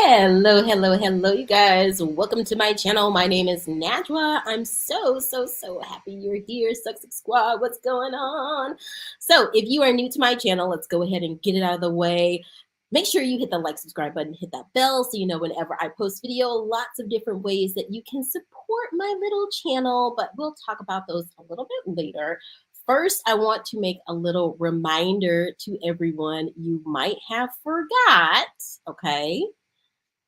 Hello, you guys. Welcome to my channel. My name is Najwa. I'm so happy you're here, Sussex Squad. What's going on? So if you are new to my channel, let's go ahead and get it out of the way. Make sure you hit the like, subscribe button, hit that bell so you know whenever I post video, lots of different ways that you can support my little channel, but we'll talk about those a little bit later. First, I want to make a little reminder to everyone you might have forgot, okay?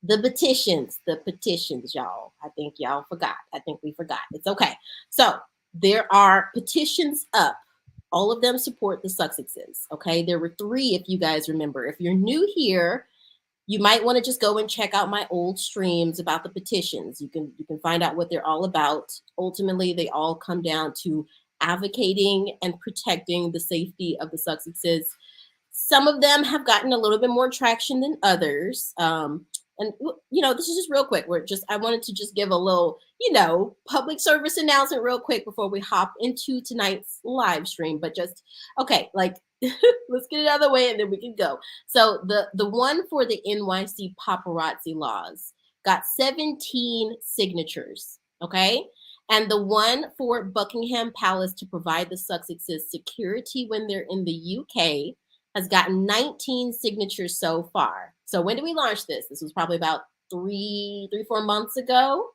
The petitions, y'all. I think y'all forgot. I think we forgot. It's okay. So there are petitions up. All of them support the Sussexes, okay? There were 3, if you guys remember. If you're new here, you might want to just go and check out my old streams about the petitions. You can find out what they're all about. Ultimately, they all come down to advocating and protecting the safety of the Sussexes. Some of them have gotten a little bit more traction than others. And, you know, this is just real quick. I wanted to just give a little, public service announcement real quick before we hop into tonight's live stream. But just, okay, like, let's get it out of the way and then we can go. So the one for the NYC paparazzi laws got 17 signatures, okay? And the one for Buckingham Palace to provide the Sussexes security when they're in the UK has gotten 19 signatures so far. So when did we launch this? This was probably about 4 months ago.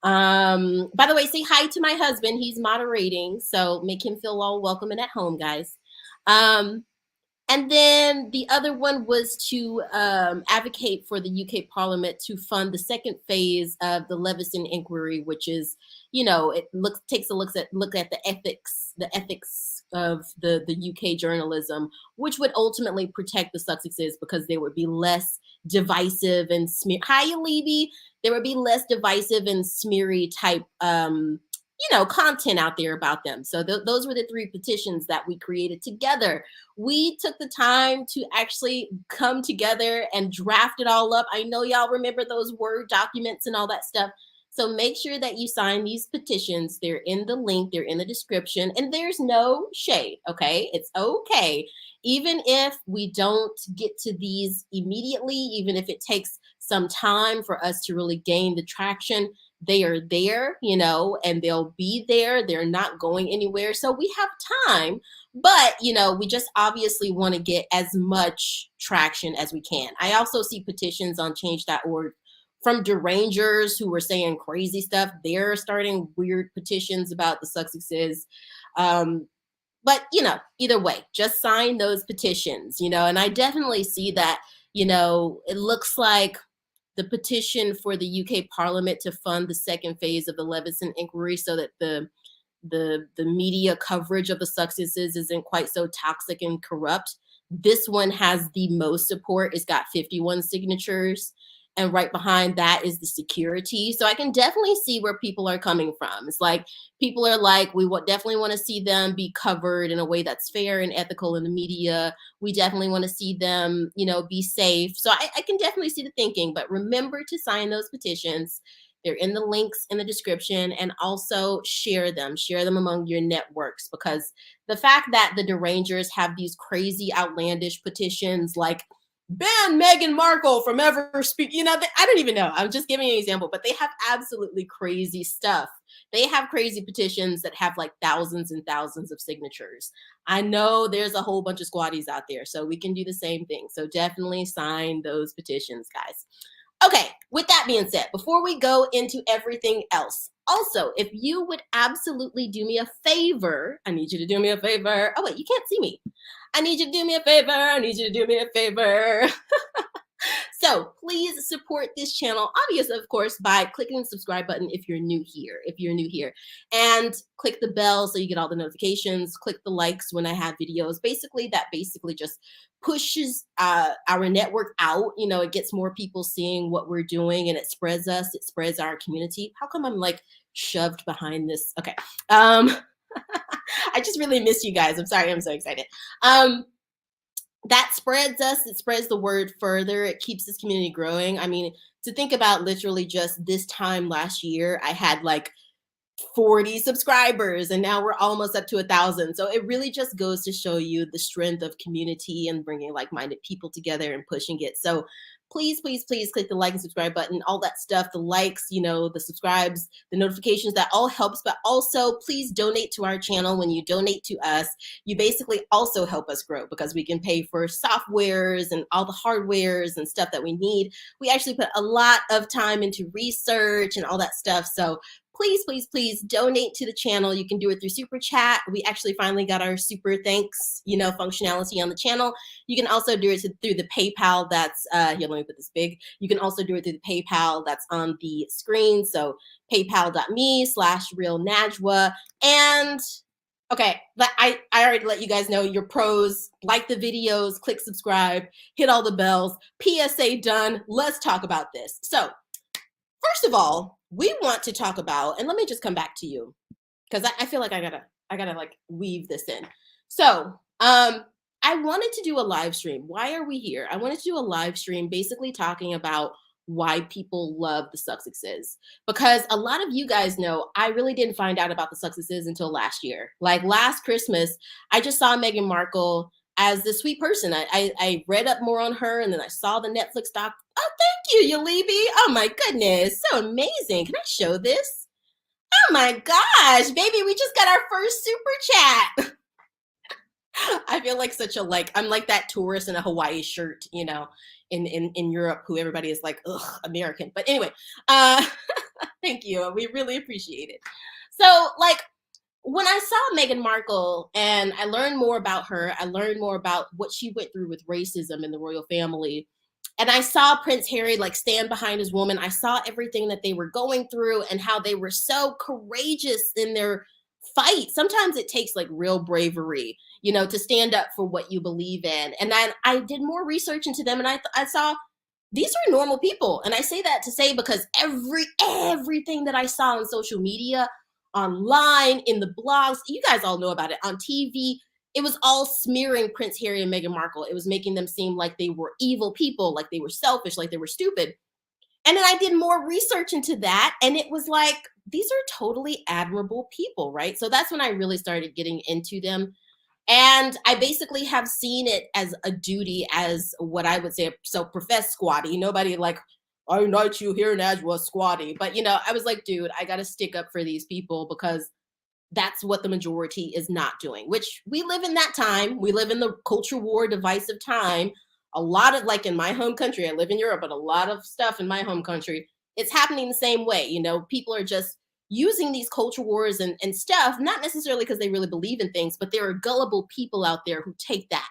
By the way, say hi to my husband. He's moderating, so make him feel all welcome and at home, guys. And then the other one was to advocate for the UK Parliament to fund the second phase of the Leveson inquiry, which is, it takes a look at the ethics of the UK journalism, which would ultimately protect the Sussexes because they would be less divisive and there would be less divisive and smeary type content out there about them. So those were the 3 petitions that we created together. We took the time to actually come together and draft it all up. I know y'all remember those Word documents and all that stuff. So make sure that you sign these petitions. They're in the link, they're in the description, and there's no shade, okay? It's okay. Even if we don't get to these immediately, even if it takes some time for us to really gain the traction, they are there, and they'll be there. They're not going anywhere. So we have time, but, we just obviously want to get as much traction as we can. I also see petitions on change.org from derangers who were saying crazy stuff. They're starting weird petitions about the Sussexes. But, either way, just sign those petitions, and I definitely see that, it looks like the petition for the UK Parliament to fund the second phase of the Leveson inquiry so that the media coverage of the Sussexes isn't quite so toxic and corrupt. This one has the most support. It's got 51 signatures. And right behind that is the security. So I can definitely see where people are coming from. It's like people are like, we definitely want to see them be covered in a way that's fair and ethical in the media. We definitely want to see them, be safe. So I can definitely see the thinking, but remember to sign those petitions. They're in the links in the description, and also share them among your networks, because the fact that the derangers have these crazy outlandish petitions like ban Meghan Markle from ever speak. I don't even know. I'm just giving an example, but they have absolutely crazy stuff. They have crazy petitions that have like thousands and thousands of signatures. I know there's a whole bunch of squaddies out there, so we can do the same thing. So definitely sign those petitions, guys. Okay, with that being said, before we go into everything else, also, if you would absolutely do me a favor, I need you to do me a favor. Oh, wait, you can't see me. I need you to do me a favor. I need you to do me a favor. So please support this channel, obviously, of course, by clicking the subscribe button if you're new here, and click the bell so you get all the notifications. Click the likes when I have videos. That basically just pushes our network out. It gets more people seeing what we're doing, and it spreads us. It spreads our community. How come I'm like shoved behind this? Okay. I just really miss you guys. I'm sorry. I'm so excited. That spreads us. It spreads the word further. It keeps this community growing. I mean, to think about literally just this time last year, I had like 40 subscribers, and now we're almost up to 1,000. So it really just goes to show you the strength of community and bringing like-minded people together and pushing it. So please, please, please click the like and subscribe button, all that stuff, the likes, the subscribes, the notifications, that all helps. But also, please donate to our channel. When you donate to us, you basically also help us grow, because we can pay for softwares and all the hardwares and stuff that we need. We actually put a lot of time into research and all that stuff. So please, please, please donate to the channel. You can do it through Super Chat. We actually finally got our super thanks, functionality on the channel. You can also do it through the PayPal that's, here, let me put this big. You can also do it through the PayPal that's on the screen. So paypal.me/realnajwa. And okay, but I already let you guys know your pros. Like the videos, click subscribe, hit all the bells. PSA done. Let's talk about this. So first of all, we want to talk about, and let me just come back to you, because I feel like I gotta like weave this in. So I wanted to do a live stream. Why are we here? I wanted to do a live stream basically talking about why people love the Sussexes, because a lot of you guys know I really didn't find out about the Sussexes until last year. Like last Christmas, I just saw Meghan Markle as the sweet person. I read up more on her, and then I saw the Netflix doc. Oh, thank you, Yalibi. Oh my goodness, so amazing. Can I show this? Oh my gosh, baby, we just got our first super chat. I feel like I'm like that tourist in a Hawaii shirt, in Europe, who everybody is like, ugh, American. But anyway, thank you. We really appreciate it. So like, when I saw Meghan Markle and I learned more about her, I learned more about what she went through with racism in the royal family. And I saw Prince Harry like stand behind his woman. I saw everything that they were going through and how they were so courageous in their fight. Sometimes it takes like real bravery, to stand up for what you believe in. And then I did more research into them, and I saw these are normal people. And I say that to say, because everything that I saw on social media, online, in the blogs, you guys all know about it, on TV, it was all smearing Prince Harry and Meghan Markle. It was making them seem like they were evil people, like they were selfish, like they were stupid. And then I did more research into that, and it was like, these are totally admirable people, right? So that's when I really started getting into them. And I basically have seen it as a duty, as what I would say, so professed squatty. Nobody like, I knight you here, Najwa, squatty. But, I was like, dude, I got to stick up for these people, because that's what the majority is not doing, which we live in that time. We live in the culture war divisive time. A lot of, like in my home country, I live in Europe, but a lot of stuff in my home country, it's happening the same way. People are just using these culture wars and stuff, not necessarily because they really believe in things, but there are gullible people out there who take that.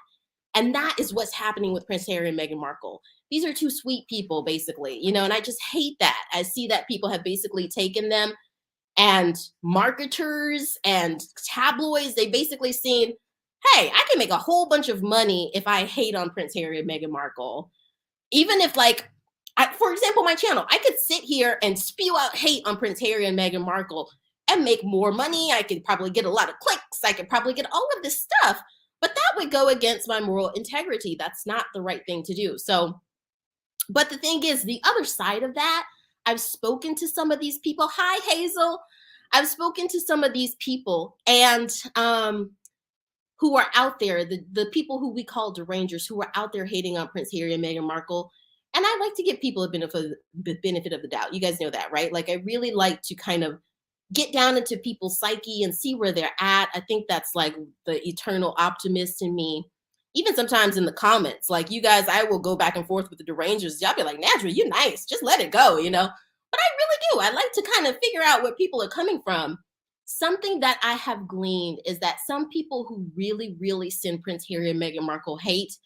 And that is what's happening with Prince Harry and Meghan Markle. These are two sweet people, basically, and I just hate that. I see that people have basically taken them, and marketers and tabloids, they basically seen, hey, I can make a whole bunch of money if I hate on Prince Harry and Meghan Markle. Even if, like, for example, my channel, I could sit here and spew out hate on Prince Harry and Meghan Markle and make more money. I could probably get a lot of clicks. I could probably get all of this stuff, but that would go against my moral integrity. That's not the right thing to do. So, but the thing is, the other side of that, I've spoken to some of these people. Hi, Hazel. I've spoken to some of these people, and who are out there, the people who we call derangers, who are out there hating on Prince Harry and Meghan Markle. And I like to give people a benefit of the doubt. You guys know that, right? Like, I really like to kind of get down into people's psyche and see where they're at. I think that's like the eternal optimist in me. Even sometimes in the comments, like, you guys, I will go back and forth with the derangers. Y'all be like, Najwa, you're nice. Just let it go, But I really do. I like to kind of figure out where people are coming from. Something that I have gleaned is that some people who really, really send Prince Harry and Meghan Markle hate,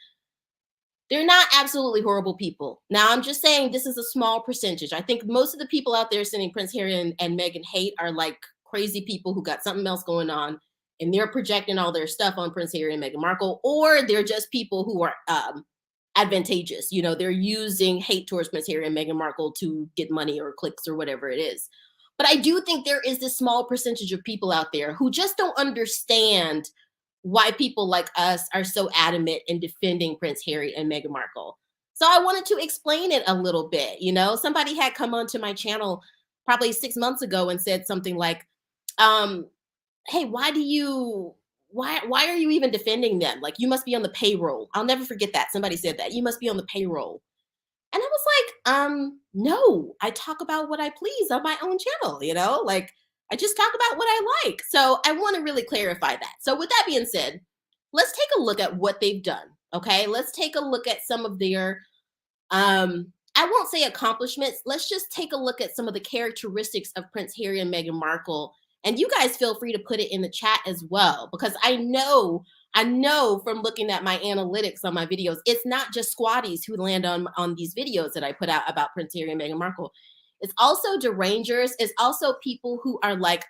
they're not absolutely horrible people. Now, I'm just saying this is a small percentage. I think most of the people out there sending Prince Harry and Meghan hate are like crazy people who got something else going on, and they're projecting all their stuff on Prince Harry and Meghan Markle, or they're just people who are advantageous. They're using hate towards Prince Harry and Meghan Markle to get money or clicks or whatever it is. But I do think there is this small percentage of people out there who just don't understand why people like us are so adamant in defending Prince Harry and Meghan Markle. So I wanted to explain it a little bit. Somebody had come onto my channel probably 6 months ago and said something like, hey, why are you even defending them? Like, you must be on the payroll. I'll never forget that. Somebody said that. You must be on the payroll. And I was like, no, I talk about what I please on my own channel, like I just talk about what I like. So I want to really clarify that. So with that being said, let's take a look at what they've done. Okay. Let's take a look at some of their, I won't say accomplishments. Let's just take a look at some of the characteristics of Prince Harry and Meghan Markle. And you guys feel free to put it in the chat as well, because I know from looking at my analytics on my videos, it's not just squaddies who land on these videos that I put out about Prince Harry and Meghan Markle. It's also derangers. It's also people who are like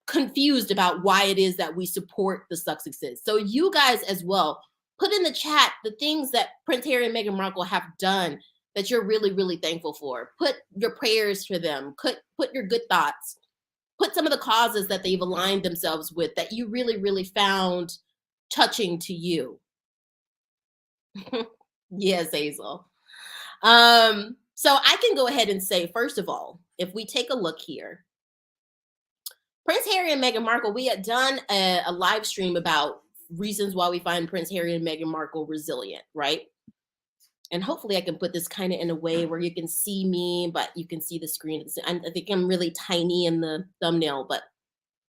confused about why it is that we support the Sussexes. So you guys as well, put in the chat the things that Prince Harry and Meghan Markle have done that you're really, really thankful for. Put your prayers for them. Put your good thoughts. Put some of the causes that they've aligned themselves with that you really, really found touching to you. Yes, Hazel. So I can go ahead and say, first of all, if we take a look here, Prince Harry and Meghan Markle, we had done a live stream about reasons why we find Prince Harry and Meghan Markle resilient, right? And hopefully I can put this kind of in a way where you can see me, but you can see the screen. I think I'm really tiny in the thumbnail, but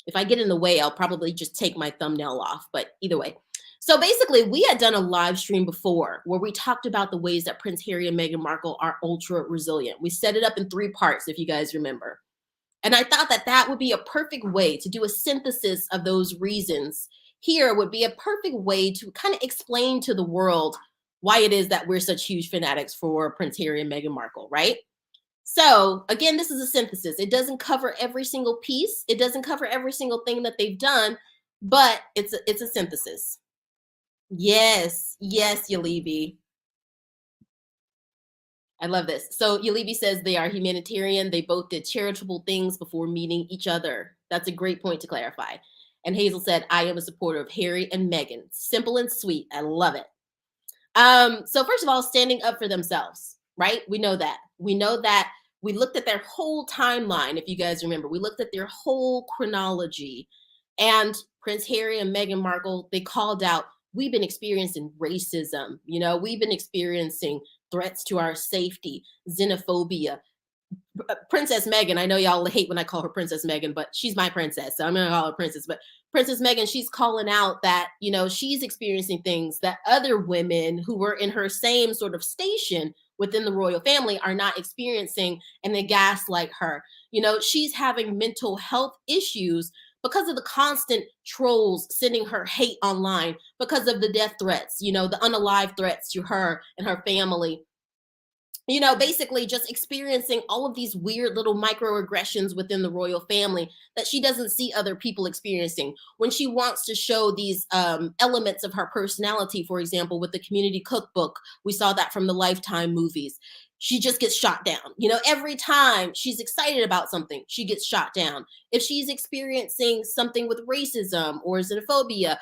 if I get in the way, I'll probably just take my thumbnail off. But either way. So basically, we had done a live stream before where we talked about the ways that Prince Harry and Meghan Markle are ultra resilient. We set it up in 3 parts, if you guys remember. And I thought that that would be a perfect way to do a synthesis of those reasons. Here would be a perfect way to kind of explain to the world why it is that we're such huge fanatics for Prince Harry and Meghan Markle, right? So again, this is a synthesis. It doesn't cover every single piece. It doesn't cover every single thing that they've done, but it's a synthesis. Yes, yes, Yalibi. I love this. So Yalibi says they are humanitarian. They both did charitable things before meeting each other. That's a great point to clarify. And Hazel said, I am a supporter of Harry and Meghan. Simple and sweet. I love it. So first of all, standing up for themselves, right? We know that. We know that. We looked at their whole timeline, if you guys remember. We looked at their whole chronology. And Prince Harry and Meghan Markle, they called out, we've been experiencing racism. We've been experiencing threats to our safety, xenophobia. Princess Meghan, I know y'all hate when I call her Princess Meghan, but she's my princess, so I'm going to call her Princess. But Princess Meghan, she's calling out that, she's experiencing things that other women who were in her same sort of station within the royal family are not experiencing, and they gaslight her. She's having mental health issues because of the constant trolls sending her hate online, because of the death threats, the unalive threats to her and her family. Basically just experiencing all of these weird little microaggressions within the royal family that she doesn't see other people experiencing. When she wants to show these elements of her personality, for example, with the community cookbook, we saw that from the Lifetime movies. She just gets shot down. Every time she's excited about something, she gets shot down. If she's experiencing something with racism or xenophobia,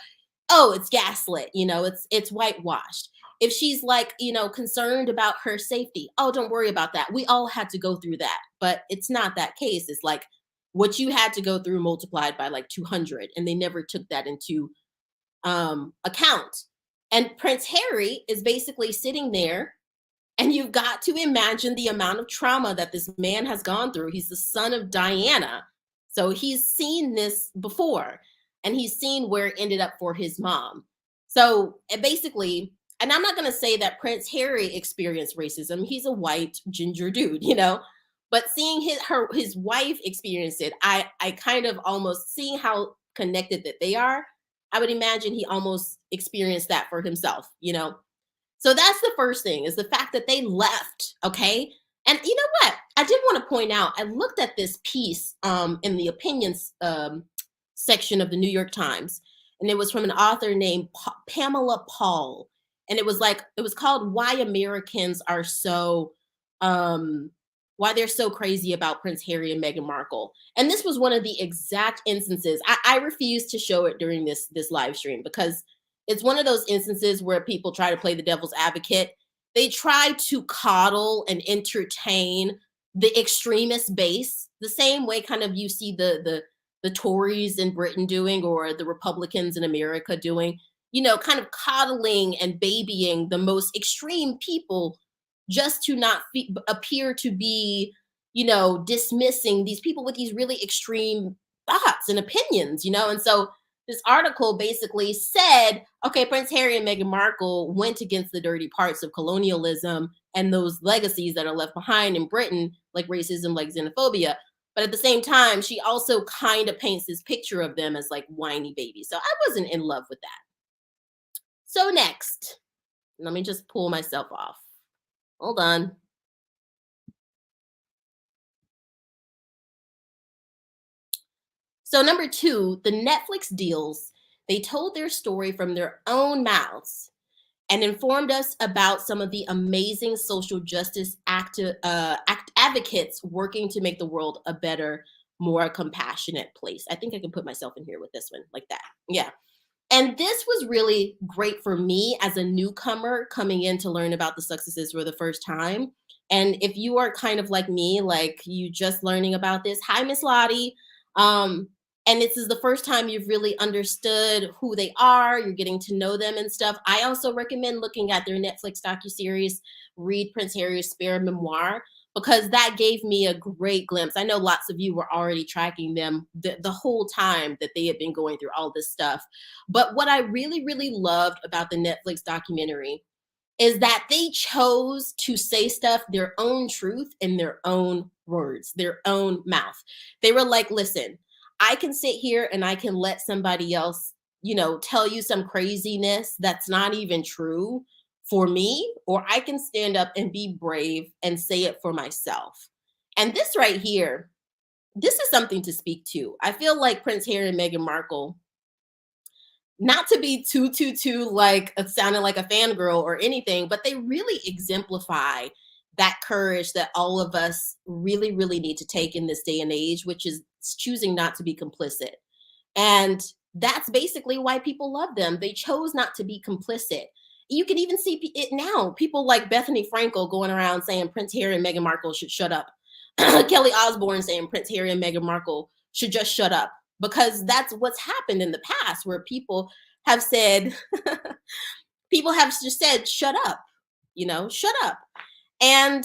oh, it's gaslit, it's whitewashed. If she's like, concerned about her safety, oh, don't worry about that. We all had to go through that, but it's not that case. It's like what you had to go through multiplied by like 200, and they never took that into account. And Prince Harry is basically sitting there, and you've got to imagine the amount of trauma that this man has gone through. He's the son of Diana. So he's seen this before, and he's seen where it ended up for his mom. So basically, and I'm not going to say that Prince Harry experienced racism. He's a white ginger dude, but seeing his wife experience it, I kind of almost seeing how connected that they are. I would imagine he almost experienced that for himself, So that's the first thing, is the fact that they left. Okay. And you know what? I did want to point out, I looked at this piece in the opinions section of the New York Times, and it was from an author named Pamela Paul. And it was called Why Americans Are So, Why They're So Crazy About Prince Harry and Meghan Markle. And this was one of the exact instances. I refused to show it during this live stream because it's one of those instances where people try to play the devil's advocate. They try to coddle and entertain the extremist base, the same way kind of you see the Tories in Britain doing, or the Republicans in America doing. Kind of coddling and babying the most extreme people just to not appear to be, dismissing these people with these really extreme thoughts and opinions, And so this article basically said, okay, Prince Harry and Meghan Markle went against the dirty parts of colonialism and those legacies that are left behind in Britain, like racism, like xenophobia. But at the same time, she also kind of paints this picture of them as like whiny babies. So I wasn't in love with that. So next, let me just pull myself off. Hold on. So number 2, the Netflix deals, they told their story from their own mouths and informed us about some of the amazing social justice advocates working to make the world a better, more compassionate place. I think I can put myself in here with this one like that. Yeah. And this was really great for me as a newcomer coming in to learn about the Sussexes for the first time. And if you are kind of like me, like you just learning about this, hi, Miss Lottie. And this is the first time you've really understood who they are. You're getting to know them and stuff. I also recommend looking at their Netflix docuseries, read Prince Harry's spare memoir, because that gave me a great glimpse. I know lots of you were already tracking them the whole time that they had been going through all this stuff. But what I really, really loved about the Netflix documentary is that they chose to say stuff, their own truth in their own words, their own mouth. They were like, listen, I can sit here and I can let somebody else, tell you some craziness that's not even true for me, or I can stand up and be brave and say it for myself. And this right here, this is something to speak to. I feel like Prince Harry and Meghan Markle, not to be too like sounding like a fangirl or anything, but they really exemplify that courage that all of us really, really need to take in this day and age, which is choosing not to be complicit. And that's basically why people love them. They chose not to be complicit. You can even see it now. People like Bethany Frankel going around saying Prince Harry and Meghan Markle should shut up. Kelly Osbourne saying Prince Harry and Meghan Markle should just shut up, because that's what's happened in the past, where people have said, people have just said, shut up, shut up. And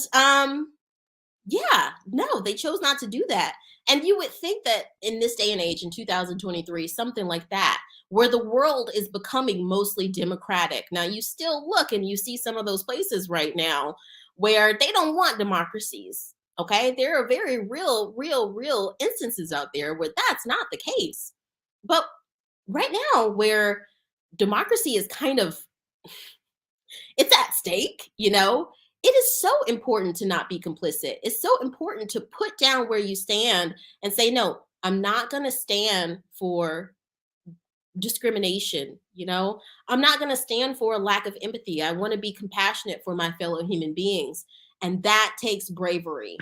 yeah, no, they chose not to do that. And you would think that in this day and age, in 2023, something like that, where the world is becoming mostly democratic. Now, you still look and you see some of those places right now where they don't want democracies. Okay, there are very real instances out there where that's not the case. But right now, where democracy is kind of, it's at stake, it is so important to not be complicit. It's so important to put down where you stand and say, no, I'm not going to stand for discrimination. I'm not going to stand for a lack of empathy. I want to be compassionate for my fellow human beings. And that takes bravery.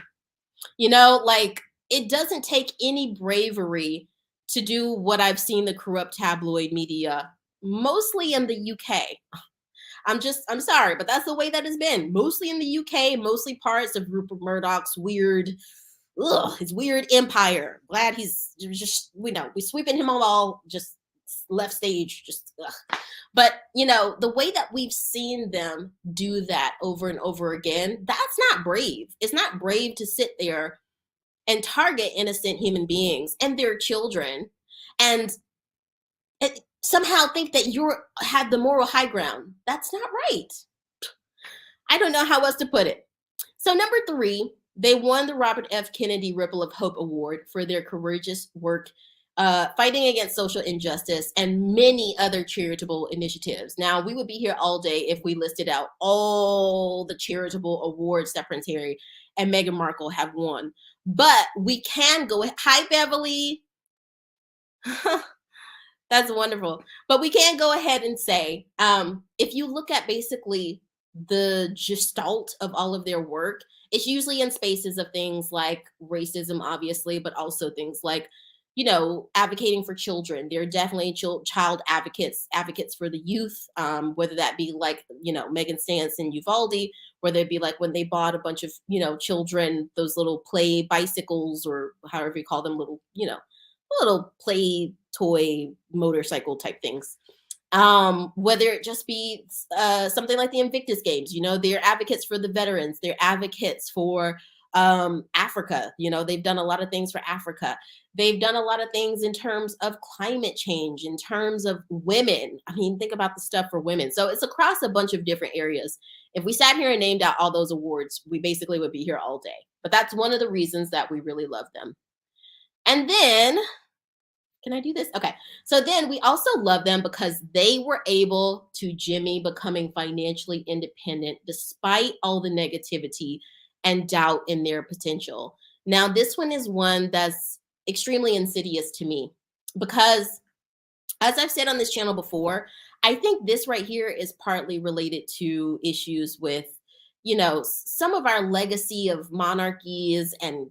Like, it doesn't take any bravery to do what I've seen the corrupt tabloid media, mostly in the UK. I'm sorry, but that's the way that it's been. Mostly in the UK, mostly parts of Rupert Murdoch's his weird empire. Glad he's just, we sweeping him all just left stage, just ugh. But, the way that we've seen them do that over and over again, that's not brave. It's not brave to sit there and target innocent human beings and their children and somehow think that you had the moral high ground. That's not right. I don't know how else to put it. So number 3, they won the Robert F. Kennedy Ripple of Hope Award for their courageous work fighting against social injustice and many other charitable initiatives. Now, we would be here all day if we listed out all the charitable awards that Prince Harry and Meghan Markle have won. But we can go, hi, Beverly. That's wonderful. But we can go ahead and say, if you look at basically the gestalt of all of their work, it's usually in spaces of things like racism, obviously, but also things like, advocating for children. They're definitely child advocates for the youth, whether that be like, Megan Stance and Uvalde, whether it be like when they bought a bunch of, children, those little play bicycles or however you call them, little play toy motorcycle type things. Whether it just be something like the Invictus Games. They're advocates for the veterans. They're advocates for Africa. They've done a lot of things for Africa. They've done a lot of things in terms of climate change, in terms of women. I mean, think about the stuff for women. So it's across a bunch of different areas. If we sat here and named out all those awards, we basically would be here all day. But that's one of the reasons that we really love them. And then, can I do this? Okay. So then we also love them because they were able to Jimmy becoming financially independent despite all the negativity and doubt in their potential. Now, this one is one that's extremely insidious to me because, as I've said on this channel before, I think this right here is partly related to issues with, some of our legacy of monarchies and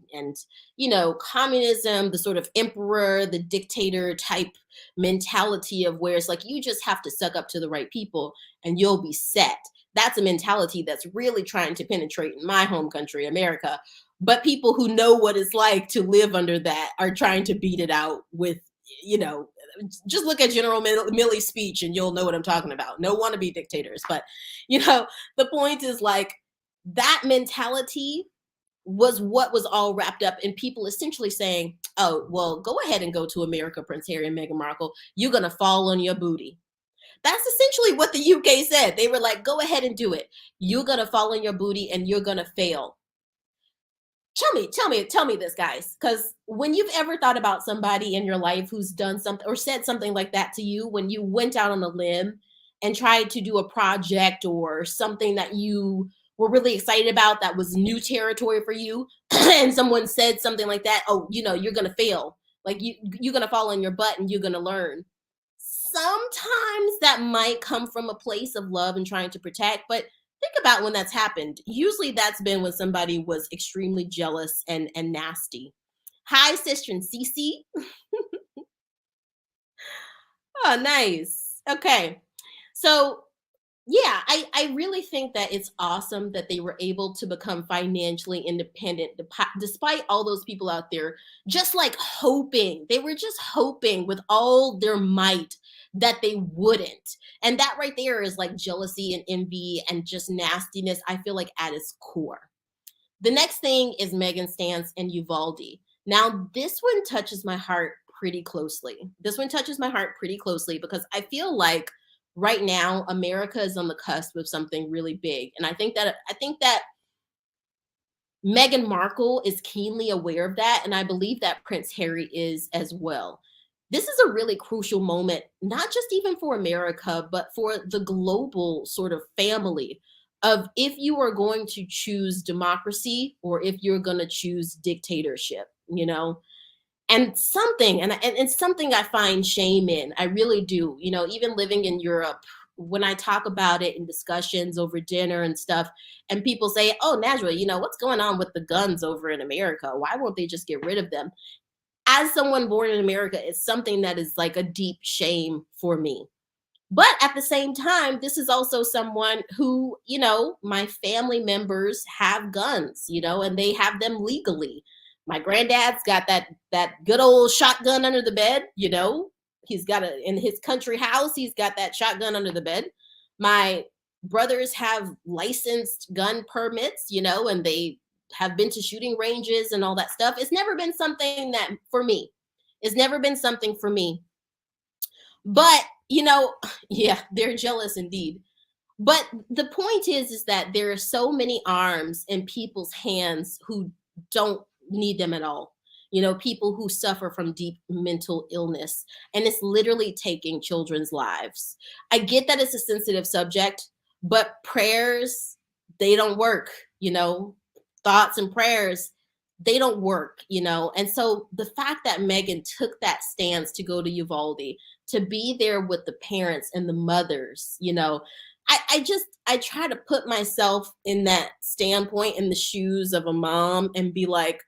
communism, the sort of emperor, the dictator type mentality of where it's like you just have to suck up to the right people and you'll be set. That's a mentality that's really trying to penetrate in my home country, America. But people who know what it's like to live under that are trying to beat it out with, just look at General Milley's speech and you'll know what I'm talking about. No wannabe dictators. But, the point is like that mentality was what was all wrapped up in people essentially saying, oh, well, go ahead and go to America, Prince Harry and Meghan Markle. You're going to fall on your booty. That's essentially what the UK said. They were like, go ahead and do it. You're going to fall on your booty and you're going to fail. Tell me this, guys, because when you've ever thought about somebody in your life who's done something or said something like that to you, when you went out on a limb and tried to do a project or something that you were really excited about that was new territory for you, and someone said something like that, oh, you're going to fail. Like you're going to fall on your butt and you're going to learn. Sometimes that might come from a place of love and trying to protect, but think about when that's happened. Usually that's been when somebody was extremely jealous and nasty. Hi, Sister and Cece. Oh, nice. Okay. So yeah, I really think that it's awesome that they were able to become financially independent despite all those people out there just like hoping. They were just hoping with all their might that they wouldn't. And that right there is like jealousy and envy and just nastiness, I feel like at its core. The next thing is Meghan stance and Uvalde. Now, this one touches my heart pretty closely. Because I feel like right now America is on the cusp of something really big. And I think that Meghan Markle is keenly aware of that. And I believe that Prince Harry is as well. This is a really crucial moment, not just even for America, but for the global sort of family of if you are going to choose democracy or if you're going to choose dictatorship, and something I find shame in. I really do. Even living in Europe, when I talk about it in discussions over dinner and stuff, and people say, oh, Najwa, what's going on with the guns over in America? Why won't they just get rid of them? As someone born in America, it's something that is like a deep shame for me. But at the same time, this is also someone who, my family members have guns, and they have them legally. My granddad's got that good old shotgun under the bed, he's got in his country house, he's got that shotgun under the bed. My brothers have licensed gun permits, and they have been to shooting ranges and all that stuff. It's never been something that for me. But, yeah, they're jealous indeed. But the point is that there are so many arms in people's hands who don't need them at all. People who suffer from deep mental illness, and it's literally taking children's lives. I get that it's a sensitive subject, but prayers, they don't work, thoughts and prayers, they don't work, and so the fact that Meghan took that stance to go to Uvalde, to be there with the parents and the mothers, I try to put myself in that standpoint, in the shoes of a mom, and be like,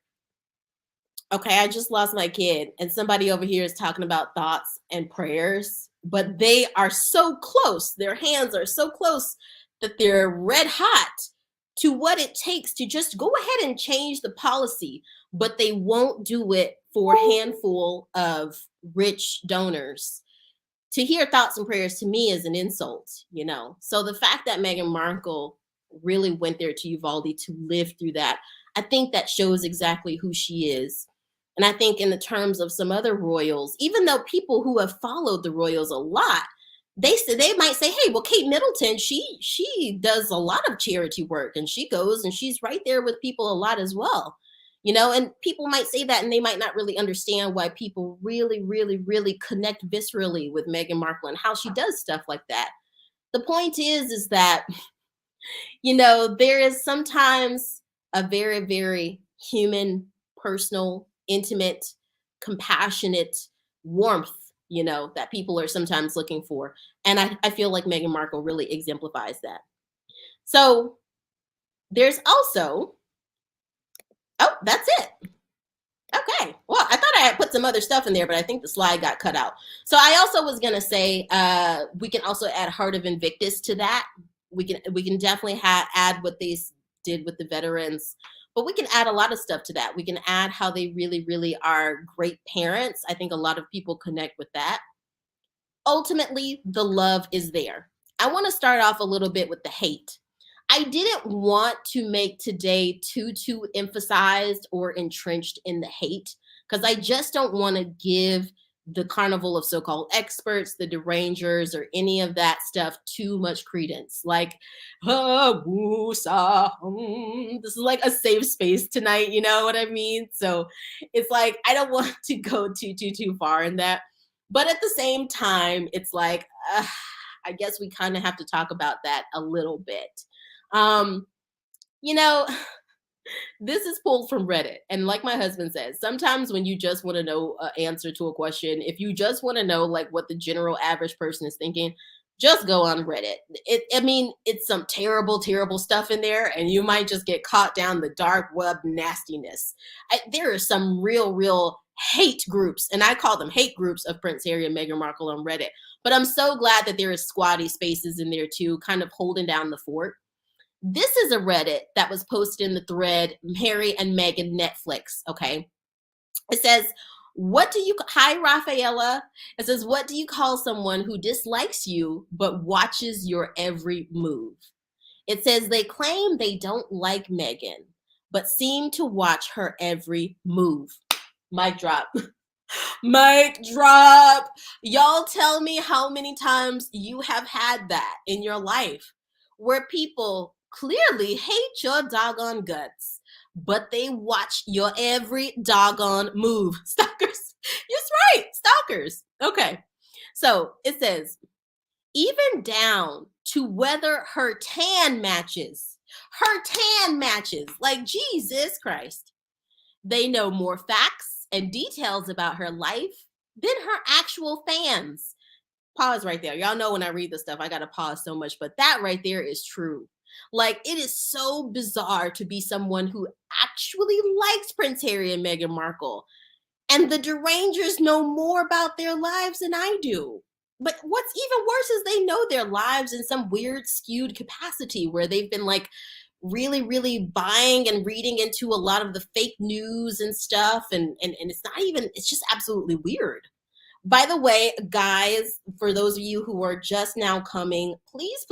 okay, I just lost my kid, and somebody over here is talking about thoughts and prayers, but they are so close, their hands are so close that they're red hot to what it takes to just go ahead and change the policy, but they won't do it for a handful of rich donors. to hear thoughts and prayers to me is an insult, So the fact that Meghan Markle really went there to Uvalde to live through that, I think that shows exactly who she is. And I think in the terms of some other royals, even though people who have followed the royals a lot, they might say, hey, well, Kate Middleton, she does a lot of charity work and she goes and she's right there with people a lot as well. And people might say that and they might not really understand why people really, really, really connect viscerally with Meghan Markle and how she does stuff like that. The point is that, there is sometimes a very, very human, personal, intimate, compassionate warmth, that people are sometimes looking for. And I feel like Meghan Markle really exemplifies that. So there's also, oh, that's it. Okay. Well, I thought I had put some other stuff in there, but I think the slide got cut out. So I also was going to say we can also add Heart of Invictus to that. We can definitely add what they did with the veterans, but we can add a lot of stuff to that. We can add how they really, really are great parents. I think a lot of people connect with that. Ultimately, the love is there. I want to start off a little bit with the hate. I didn't want to make today too emphasized or entrenched in the hate because I just don't want to give the carnival of so-called experts, the derangers, or any of that stuff too much credence. Like, this is like a safe space tonight, you know what I mean? So it's like, I don't want to go too far in that. But at the same time, it's like, I guess we kind of have to talk about that a little bit. You know, this is pulled from Reddit. And like my husband says, sometimes when you just want to know an answer to a question, if you just want to know like what the general average person is thinking, just go on Reddit. It's some terrible, terrible stuff in there, and you might just get caught down the dark web nastiness. There are some real hate groups, and I call them hate groups of Prince Harry and Meghan Markle on Reddit. But I'm so glad that there is squatty spaces in there too, kind of holding down the fort. This is a Reddit that was posted in the thread Harry and Meghan Netflix. Okay. It says, hi, Rafaela. It says, what do you call someone who dislikes you but watches your every move? It says they claim they don't like Meghan, but seem to watch her every move. Mic drop. Mic drop. Y'all tell me how many times you have had that in your life where people clearly hate your doggone guts, but they watch your every doggone move. Stalkers. That's right. Stalkers. Okay. So it says, even down to whether her tan matches. Her tan matches. Like, Jesus Christ. They know more facts and details about her life than her actual fans. Pause right there. Y'all know when I read this stuff, I got to pause so much, but that right there is true. Like, it is so bizarre to be someone who actually likes Prince Harry and Meghan Markle. And the derangers know more about their lives than I do. But what's even worse is they know their lives in some weird skewed capacity where they've been like really, really buying and reading into a lot of the fake news and stuff. And it's just absolutely weird. By the way, guys, for those of you who are just now coming, please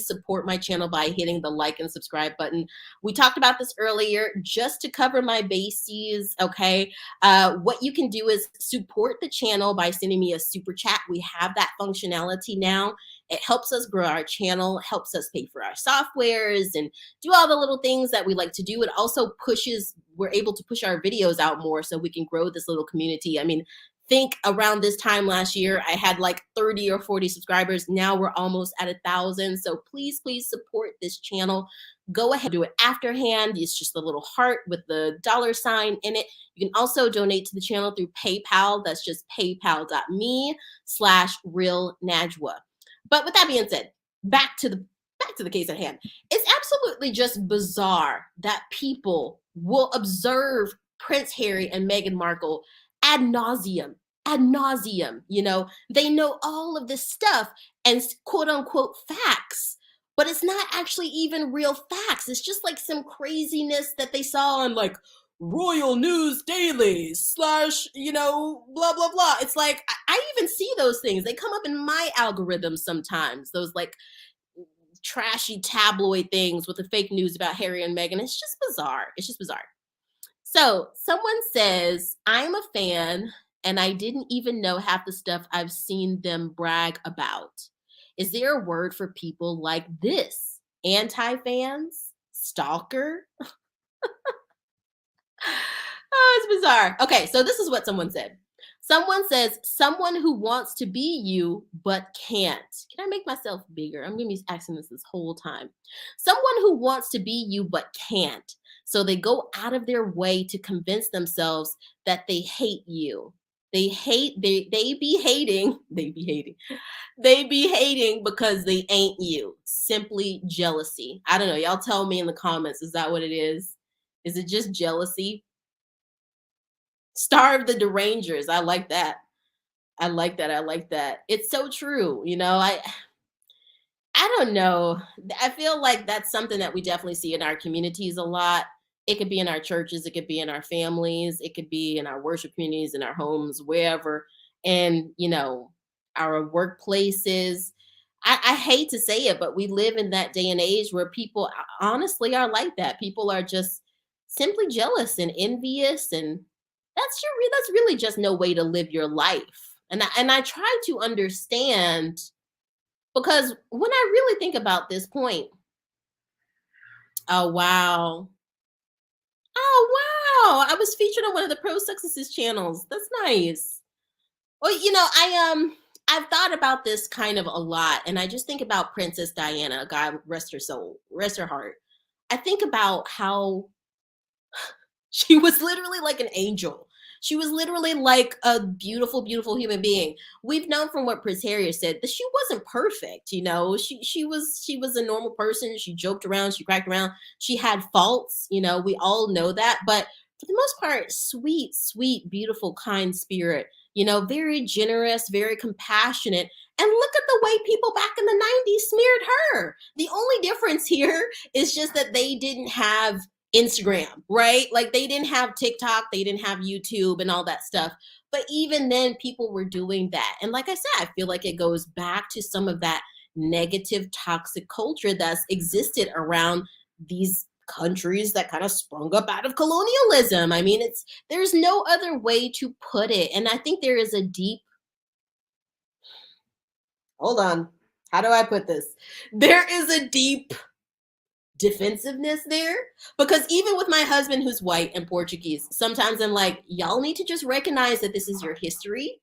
support my channel by hitting the like and subscribe button. We talked about this earlier, just to cover my bases, okay? What you can do is support the channel by sending me a super chat. We have that functionality now. It helps us grow our channel, helps us pay for our softwares and do all the little things that we like to do. It also we're able to push our videos out more so we can grow this little community. I mean, think around this time last year, I had like 30 or 40 subscribers. Now we're almost at 1,000. So please support this channel. Go ahead, do it afterhand. It's just a little heart with the $ in it. You can also donate to the channel through PayPal. That's just paypal.me/realnajwa. But with that being said, back to the case at hand. It's absolutely just bizarre that people will observe Prince Harry and Meghan Markle ad nauseum, you know, they know all of this stuff and quote unquote facts, but it's not actually even real facts. It's just like some craziness that they saw on like Royal News Daily / blah, blah, blah. It's like, I even see those things. They come up in my algorithm sometimes, those like trashy tabloid things with the fake news about Harry and Meghan. It's just bizarre. It's just bizarre. So someone says, I'm a fan and I didn't even know half the stuff I've seen them brag about. Is there a word for people like this? Anti-fans? Stalker? Oh, it's bizarre. Okay, so this is what someone said. Someone says, someone who wants to be you but can't. Can I make myself bigger? I'm going to be asking this whole time. Someone who wants to be you but can't. So they go out of their way to convince themselves that they hate you. They be hating because they ain't you. Simply jealousy. I don't know. Y'all tell me in the comments. Is that what it is? Is it just jealousy? Starve the derangers. I like that. I like that. I like that. It's so true. I don't know. I feel like that's something that we definitely see in our communities a lot. It could be in our churches, it could be in our families, it could be in our worship communities, in our homes, wherever, and our workplaces. I hate to say it, but we live in that day and age where people honestly are like that. People are just simply jealous and envious, and that's really just no way to live your life. And I try to understand, because when I really think about this point, oh wow. Oh wow. I was featured on one of the Pro Sussexes channels. That's nice. Well, I've thought about this kind of a lot, and I just think about Princess Diana, God rest her soul, rest her heart. I think about how she was literally like an angel. She was literally like a beautiful, beautiful human being. We've known from what Prince Harry said that she wasn't perfect. She was a normal person. She joked around, she cracked around, she had faults. We all know that, but for the most part, sweet, sweet, beautiful, kind spirit. Very generous, very compassionate. And look at the way people back in the 90s smeared her. The only difference here is just that they didn't have Instagram, right? Like they didn't have TikTok, they didn't have YouTube and all that stuff. But even then, people were doing that. And like I said, I feel like it goes back to some of that negative, toxic culture that's existed around these countries that kind of sprung up out of colonialism. I mean, there's no other way to put it. And I think there is a deep, hold on, how do I put this? There is a deep defensiveness there, because even with my husband who's white and Portuguese, sometimes I'm like, y'all need to just recognize that this is your history,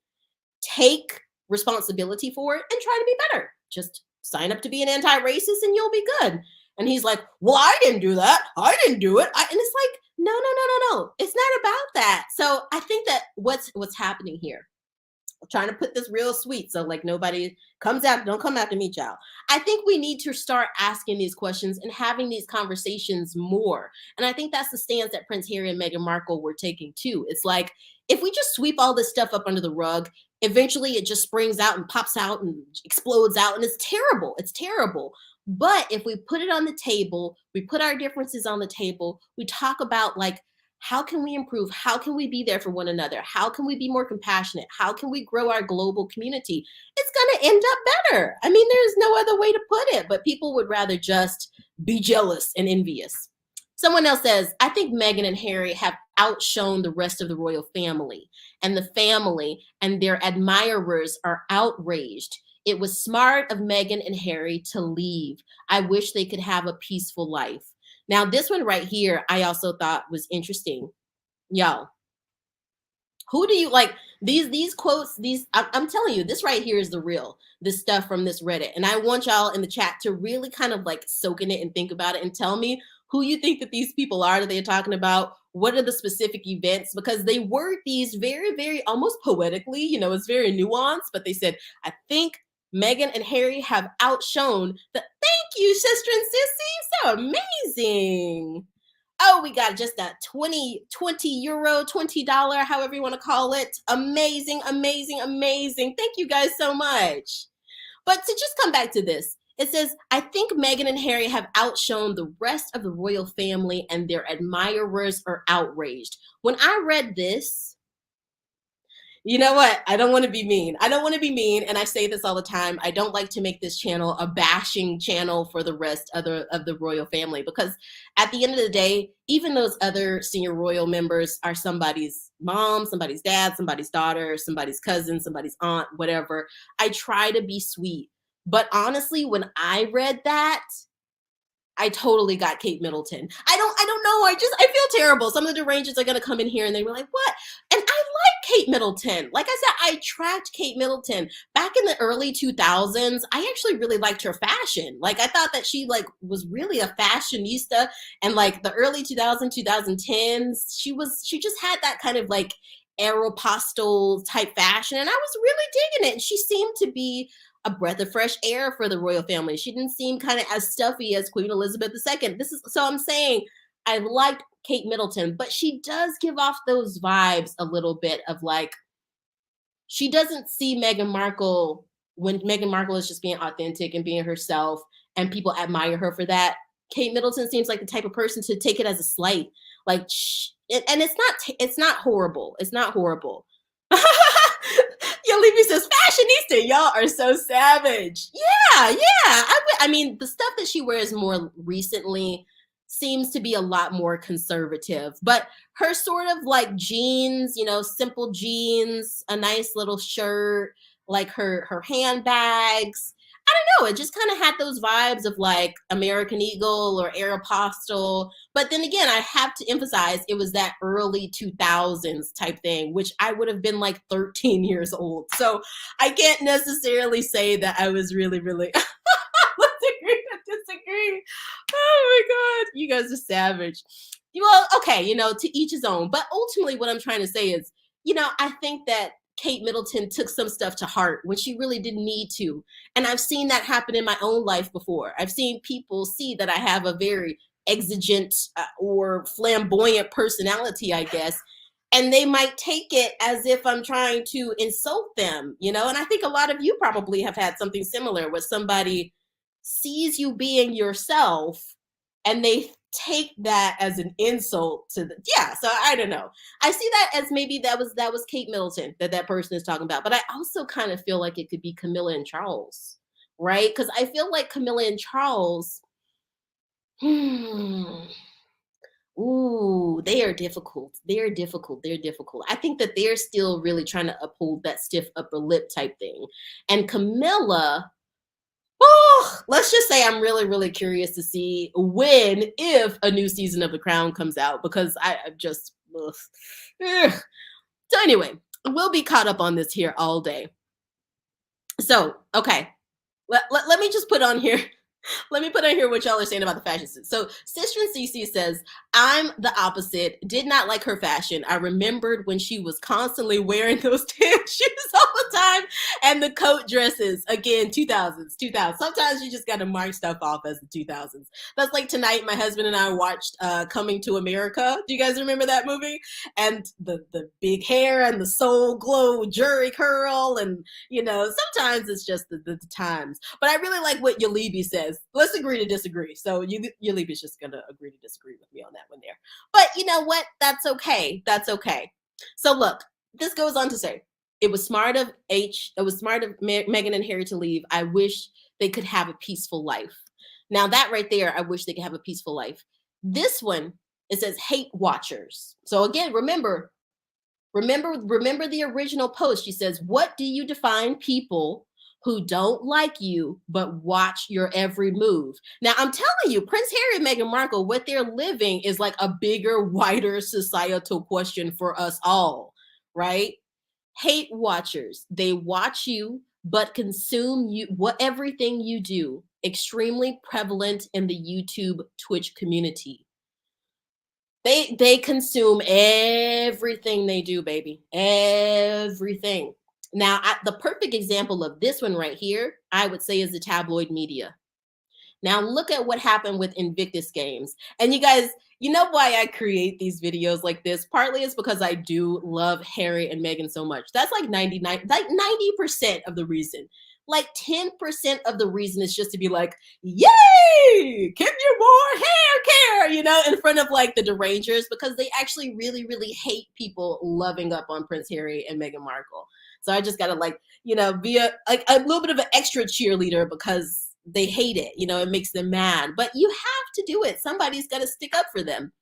take responsibility for it, and try to be better. Just sign up to be an anti-racist and you'll be good. And he's like, well, I didn't do that, I didn't do it. And it's like, no, it's not about that. So I think that what's happening here, I'm trying to put this real sweet, so like nobody don't come after me, child. I think we need to start asking these questions and having these conversations more. And I think that's the stance that Prince Harry and Meghan Markle were taking too. It's like, if we just sweep all this stuff up under the rug, eventually it just springs out and pops out and explodes out, and it's terrible. It's terrible. But if we put it on the table, we put our differences on the table, we talk about like, how can we improve? How can we be there for one another? How can we be more compassionate? How can we grow our global community? It's going to end up better. I mean, there's no other way to put it, but people would rather just be jealous and envious. Someone else says, I think Meghan and Harry have outshone the rest of the royal family, and the family and their admirers are outraged. It was smart of Meghan and Harry to leave. I wish they could have a peaceful life. Now, this one right here, I also thought was interesting. Y'all, who do you like? These quotes, I'm telling you, this right here is the real, this stuff from this Reddit. And I want y'all in the chat to really kind of like soak in it and think about it and tell me who you think that these people are that they're talking about. What are the specific events? Because they word these very, very almost poetically, it's very nuanced, but they said, I think Meghan and Harry have outshone the, thank you, sister and sissy, so amazing. Oh, we got just that 20 euro, $20, however you want to call it. Amazing, amazing, amazing. Thank you guys so much. But to just come back to this, It says, I think Meghan and Harry have outshone the rest of the royal family and their admirers are outraged. When I read this, you know what? I don't want to be mean. I don't want to be mean. And I say this all the time. I don't like to make this channel a bashing channel for the rest of the royal family, because at the end of the day, even those other senior royal members are somebody's mom, somebody's dad, somebody's daughter, somebody's cousin, somebody's aunt, whatever. I try to be sweet. But honestly, when I read that, I totally got Kate Middleton. I don't know. I feel terrible. Some of the derangers are going to come in here and they were like, what? And I like Kate Middleton. Like I said, I tracked Kate Middleton back in the early 2000s. I actually really liked her fashion. Like I thought that she like was really a fashionista, and like the early 2010s, she just had that kind of like Aeropostale type fashion. And I was really digging it. And she seemed to be a breath of fresh air for the royal family. She didn't seem kind of as stuffy as Queen Elizabeth II. So I'm saying I liked Kate Middleton, but she does give off those vibes a little bit of like, she doesn't see Meghan Markle when Meghan Markle is just being authentic and being herself and people admire her for that. Kate Middleton seems like the type of person to take it as a slight. Like, and it's not horrible. It's not horrible. Yolibi says, fashionista, y'all are so savage. Yeah. I mean, the stuff that she wears more recently seems to be a lot more conservative, but her sort of like jeans, simple jeans, a nice little shirt, like her handbags, I don't know, it just kind of had those vibes of like American Eagle or Aeropostale. But then again, I have to emphasize it was that early 2000s type thing, which I would have been like 13 years old. So I can't necessarily say that I was really, really, let's agree to disagree. Oh my God, you guys are savage. Well, okay, to each his own. But ultimately what I'm trying to say is, I think that Kate Middleton took some stuff to heart when she really didn't need to. And I've seen that happen in my own life before. I've seen people see that I have a very exigent or flamboyant personality, I guess, and they might take it as if I'm trying to insult them, and I think a lot of you probably have had something similar where somebody sees you being yourself and they take that as an insult to so I don't know. I see that as maybe that was Kate Middleton that person is talking about, but I also kind of feel like it could be Camilla and Charles, right? Because I feel like Camilla and Charles, ooh, they are difficult. They're difficult. I think that they're still really trying to uphold that stiff upper lip type thing. And Camilla, let's just say I'm really, really curious to see if a new season of The Crown comes out, because I'm just, ugh. So anyway, we'll be caught up on this here all day. So, okay, let me just put on here. Let me put on here what y'all are saying about the fashion. So Sister CC says, I'm the opposite. Did not like her fashion. I remembered when she was constantly wearing those tan shoes all the time and the coat dresses. Again, 2000s. Sometimes you just got to mark stuff off as the 2000s. That's like tonight, my husband and I watched Coming to America. Do you guys remember that movie? And the big hair and the soul glow jury curl. And, sometimes it's just the times. But I really like what Yolibi says. Let's agree to disagree. So Yulibi's just gonna agree to disagree with me on that one there. But you know what? That's okay. So look, this goes on to say, it was smart of Meghan and Harry to leave. I wish they could have a peaceful life. Now that right there, I wish they could have a peaceful life. This one, it says hate watchers. So again, remember the original post. She says, what do you define people who don't like you but watch your every move? Now, I'm telling you, Prince Harry and Meghan Markle, what they're living is like a bigger, wider societal question for us all, right? Hate watchers. They watch you but consume everything you do. Extremely prevalent in the YouTube, Twitch community. They consume everything they do, baby. Everything. Now, the perfect example of this one right here, I would say, is the tabloid media. Now, look at what happened with Invictus Games. And you guys, you know why I create these videos like this? Partly it's because I do love Harry and Meghan so much. That's like 90% of the reason. like 10% of the reason is just to be like, yay, give you more hair care, you know, in front of like the derangers, because they actually really, really hate people loving up on Prince Harry and Meghan Markle. So I just gotta like, you know, be a little bit of an extra cheerleader because they hate it, you know, it makes them mad. But you have to do it. Somebody's got to stick up for them.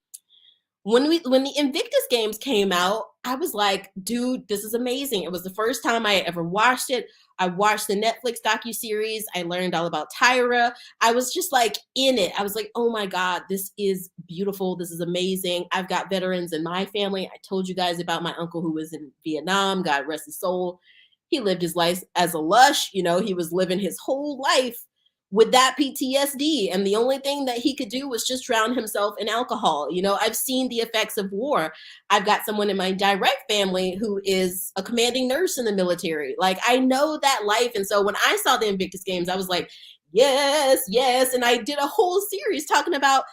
When the Invictus Games came out, I was like, dude, this is amazing. It was the first time I ever watched it. I watched the Netflix docuseries. I learned all about Tyra. I was just like in it. I was like, oh my God, this is beautiful. This is amazing. I've got veterans in my family. I told you guys about my uncle who was in Vietnam. God rest his soul. He lived his life as a lush. You know, he was living his whole life with that PTSD. And the only thing that he could do was just drown himself in alcohol. You know, I've seen the effects of war. I've got someone in my direct family who is a commanding nurse in the military. Like, I know that life. And so when I saw the Invictus Games, I was like, yes, yes. And I did a whole series talking about,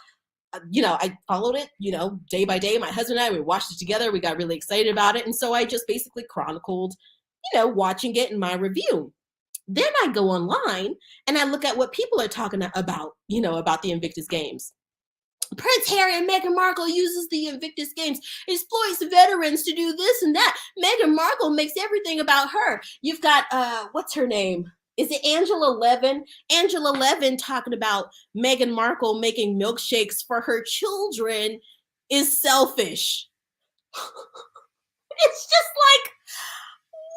you know, I followed it, you know, day by day. My husband and I, we watched it together. We got really excited about it. And so I just basically chronicled, you know, watching it in my review. Then I go online and I look at what people are talking about, you know, about the Invictus Games. Prince Harry and Meghan Markle uses the Invictus Games, exploits veterans to do this and that. Meghan Markle makes everything about her. You've got, what's her name? Is it Angela Levin? Angela Levin talking about Meghan Markle making milkshakes for her children is selfish. It's just like,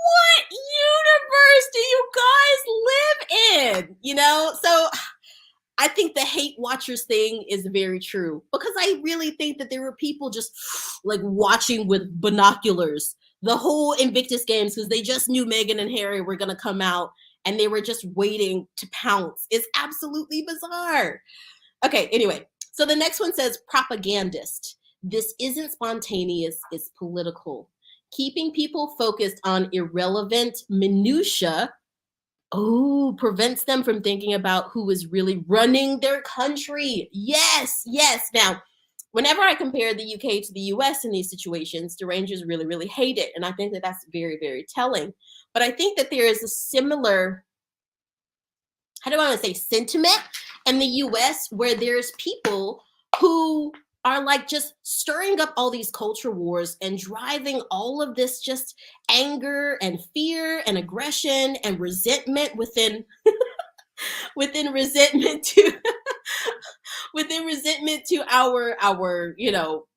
what universe do you guys live in? You know, so I think the hate watchers thing is very true, because I really think that there were people just like watching with binoculars the whole Invictus Games because they just knew Meghan and Harry were going to come out and they were just waiting to pounce. It's absolutely bizarre. Okay, anyway, so the next one says propagandist. This isn't spontaneous, it's political. Keeping people focused on irrelevant minutia prevents them from thinking about who is really running their country. Yes, yes. Now, whenever I compare the UK to the US in these situations, the Rangers really, really hate it. And I think that that's very, very telling. But I think that there is a similar, how do I want to say, sentiment in the US where there's people who are like just stirring up all these culture wars and driving all of this just anger and fear and aggression and resentment within resentment to within resentment to our you know,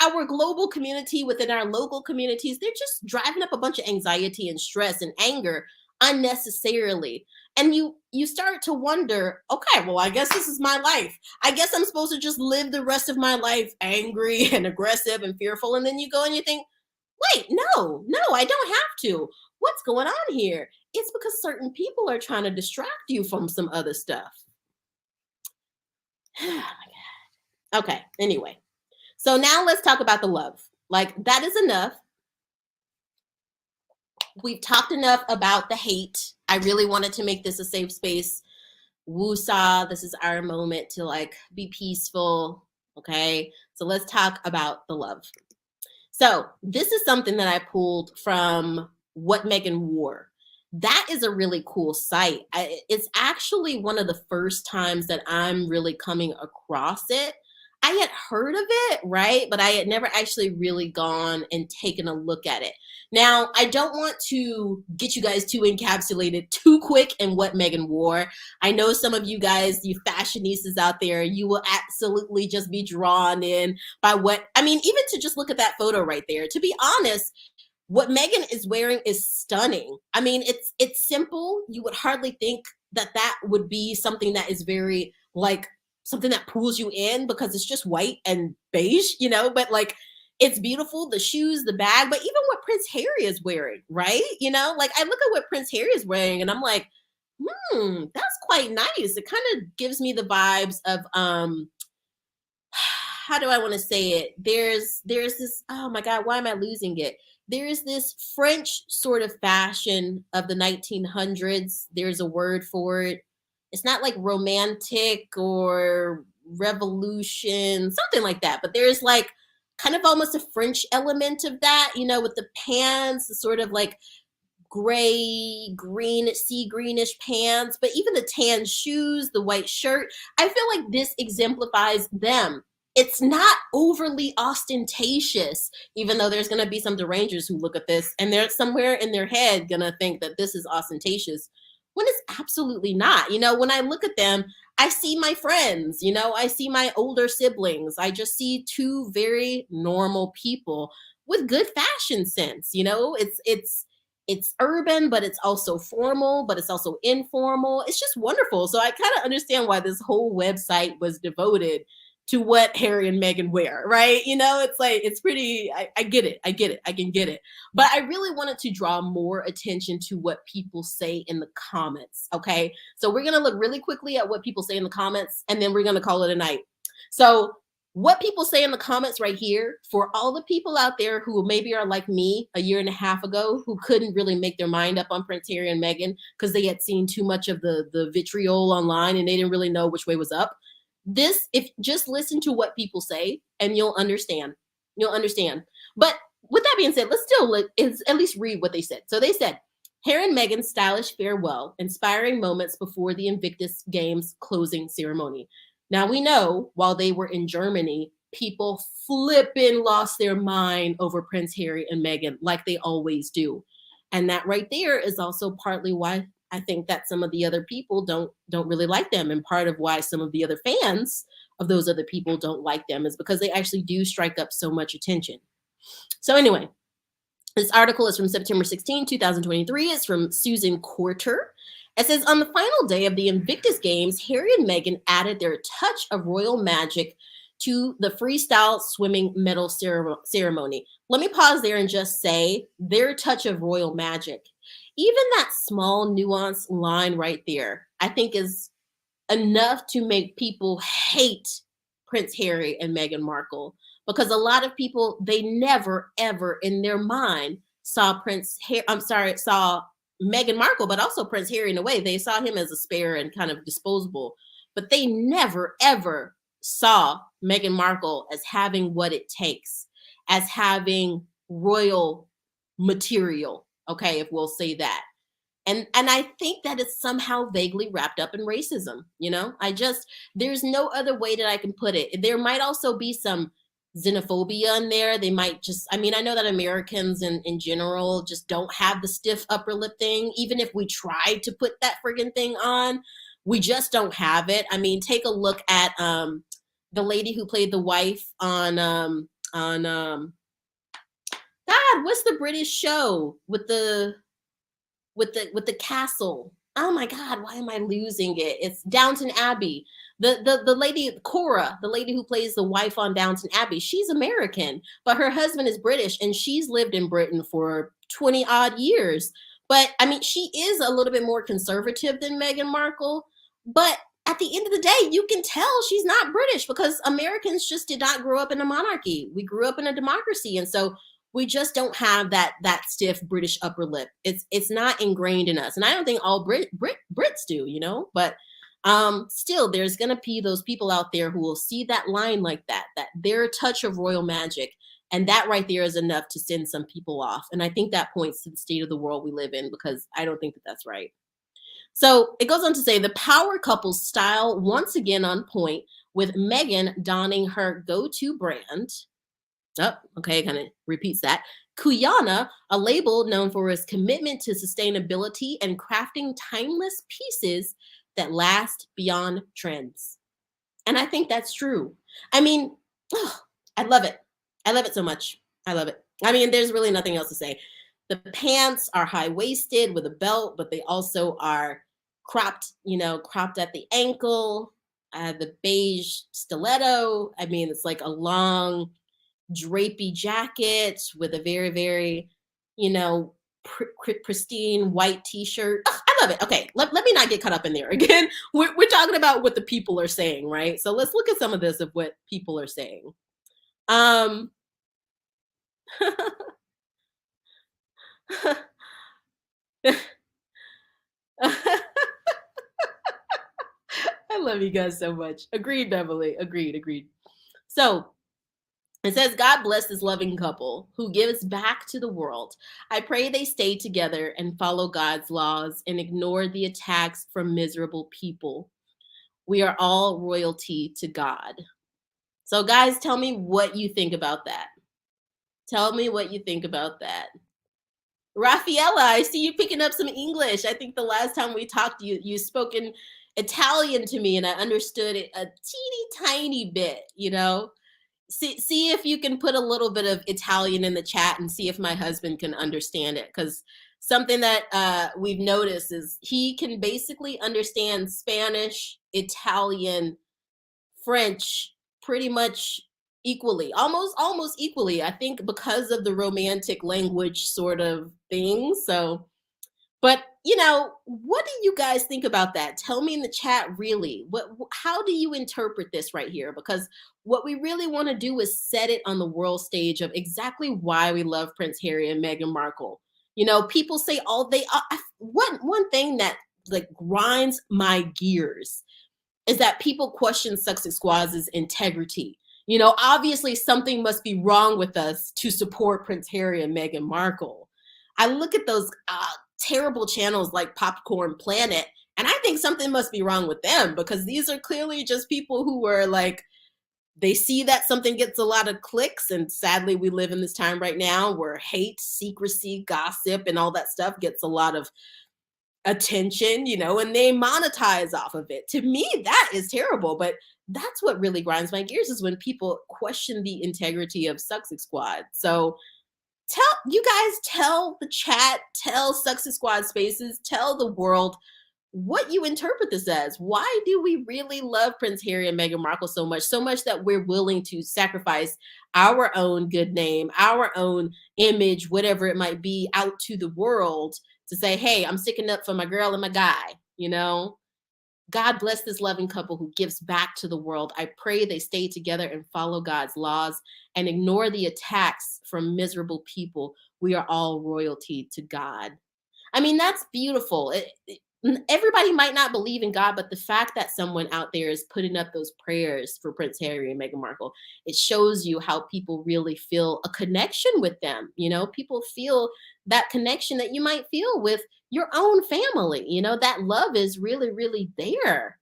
our global community, within our local communities. They're just driving up a bunch of anxiety and stress and anger unnecessarily. And you start to wonder, okay, well, I guess this is my life. I guess I'm supposed to just live the rest of my life angry and aggressive and fearful. And then you go and you think, wait, no, I don't have to. What's going on here? It's because certain people are trying to distract you from some other stuff. Oh my God. Okay, anyway. So now let's talk about the love. Like, that is enough. We've talked enough about the hate. I really wanted to make this a safe space. Woosah, this is our moment to like be peaceful. Okay, so let's talk about the love. So this is something that I pulled from What Meghan Wore. That is a really cool site. It's actually one of the first times that I'm really coming across it. I had heard of it, right? But I had never actually really gone and taken a look at it. Now, I don't want to get you guys too encapsulated too quick in What Meghan Wore. I know some of you guys, you fashionistas out there, you will absolutely just be drawn in by what, I mean, even to just look at that photo right there. To be honest, what Meghan is wearing is stunning. I mean, it's simple. You would hardly think that that would be something that is very like something that pulls you in because it's just white and beige, you know, but like it's beautiful, the shoes, the bag, but even what Prince Harry is wearing, right? You know, like I look at what Prince Harry is wearing and I'm like, that's quite nice. It kind of gives me the vibes of, how do I want to say it? There's this, oh my God, why am I losing it? There's this French sort of fashion of the 1900s. There's a word for it. It's not like romantic or revolution, something like that. But there's like kind of almost a French element of that, you know, with the pants, the sort of like gray, green, sea greenish pants, but even the tan shoes, the white shirt, I feel like this exemplifies them. It's not overly ostentatious, even though there's going to be some derangers who look at this and they're somewhere in their head going to think that this is ostentatious when it's absolutely not. You know, when I look at them, I see my friends, you know, I see my older siblings. I just see two very normal people with good fashion sense. You know, it's urban, but it's also formal, but it's also informal. It's just wonderful. So I kind of understand why this whole website was devoted to what Harry and Meghan wear, right? You know, it's like, it's pretty, I get it. I get it. I can get it. But I really wanted to draw more attention to what people say in the comments. Okay. So we're going to look really quickly at what people say in the comments, and then we're going to call it a night. So what people say in the comments right here, for all the people out there who maybe are like me a year and a half ago, who couldn't really make their mind up on Prince Harry and Meghan because they had seen too much of the vitriol online and they didn't really know which way was up. This, if just listen to what people say and you'll understand. You'll understand. But with that being said, let's still at least read what they said. So they said, Harry and Meghan's stylish farewell, inspiring moments before the Invictus Games closing ceremony. Now we know while they were in Germany, people flippin' lost their mind over Prince Harry and Meghan like they always do. And that right there is also partly why I think that some of the other people don't really like them. And part of why some of the other fans of those other people don't like them is because they actually do strike up so much attention. So anyway, this article is from September 16, 2023. It's from Susan Courter. It says, on the final day of the Invictus Games, Harry and Meghan added their touch of royal magic to the freestyle swimming medal ceremony. Let me pause there and just say their touch of royal magic. Even that small nuanced line right there, I think is enough to make people hate Prince Harry and Meghan Markle, because a lot of people, they never ever in their mind saw saw Meghan Markle, but also Prince Harry in a way. They saw him as a spare and kind of disposable, but they never ever saw Meghan Markle as having what it takes, as having royal material. Okay, if we'll say that. And I think that it's somehow vaguely wrapped up in racism. You know, there's no other way that I can put it. There might also be some xenophobia in there. They might just, I mean, I know that Americans in general just don't have the stiff upper lip thing. Even if we try to put that friggin' thing on, we just don't have it. I mean, take a look at the lady who played the wife on God, what's the British show with the castle? Oh my God, why am I losing it? It's Downton Abbey. The lady Cora, the lady who plays the wife on Downton Abbey, she's American, but her husband is British, and she's lived in Britain for 20 odd years. But I mean, she is a little bit more conservative than Meghan Markle, but at the end of the day, you can tell she's not British because Americans just did not grow up in a monarchy. We grew up in a democracy. And so we just don't have that stiff British upper lip. It's not ingrained in us. And I don't think all Brits do, you know, but still there's going to be those people out there who will see that line like that their touch of royal magic. And that right there is enough to send some people off. And I think that points to the state of the world we live in, because I don't think that that's right. So it goes on to say the power couple's style once again on point, with Meghan donning her go-to brand. Oh, okay, kind of repeats that. Kuyana, a label known for its commitment to sustainability and crafting timeless pieces that last beyond trends. And I think that's true. I mean, I love it. I love it so much. I love it. I mean, there's really nothing else to say. The pants are high-waisted with a belt, but they also are cropped at the ankle. The beige stiletto. I mean, it's like a long drapey jacket with a very, very, pristine white t-shirt. Oh, I love it. Okay, let me not get caught up in there again. We're talking about what the people are saying, right? So let's look at some of this of what people are saying. I love you guys so much. Agreed, Beverly. Agreed. So It says, God bless this loving couple who gives back to the world. I pray they stay together and follow God's laws and ignore the attacks from miserable people. We are all royalty to God. So, guys, tell me what you think about that. Tell me what you think about that. Raffaella, I see you picking up some English. I think the last time we talked, you spoke in Italian to me, and I understood it a teeny tiny bit. See if you can put a little bit of Italian in the chat and see if my husband can understand it. Because something that we've noticed is he can basically understand Spanish, Italian, French pretty much equally, almost equally, I think, because of the romantic language sort of thing. So, but what do you guys think about that? Tell me in the chat, really. How do you interpret this right here? Because what we really want to do is set it on the world stage of exactly why we love Prince Harry and Meghan Markle. People say one thing that like grinds my gears is that people question Sussex Squad's integrity. Obviously something must be wrong with us to support Prince Harry and Meghan Markle. I look at those terrible channels like Popcorn Planet, and I think something must be wrong with them, because these are clearly just people who were like, they see that something gets a lot of clicks, and sadly we live in this time right now where hate, secrecy, gossip, and all that stuff gets a lot of attention, and they monetize off of it. To me, that is terrible. But that's what really grinds my gears, is when people question the integrity of Sussex Squad. So tell the chat, tell Sussex Squad Spaces, tell the world what you interpret this as. Why do we really love Prince Harry and Meghan Markle so much that we're willing to sacrifice our own good name, our own image, whatever it might be, out to the world to say, hey, I'm sticking up for my girl and my guy. God bless this loving couple who gives back to the world. I pray they stay together and follow God's laws and ignore the attacks from miserable people. We are all royalty to God. I mean, that's beautiful. Everybody might not believe in God, but the fact that someone out there is putting up those prayers for Prince Harry and Meghan Markle, it shows you how people really feel a connection with them. People feel that connection that you might feel with your own family. That love is really, really there.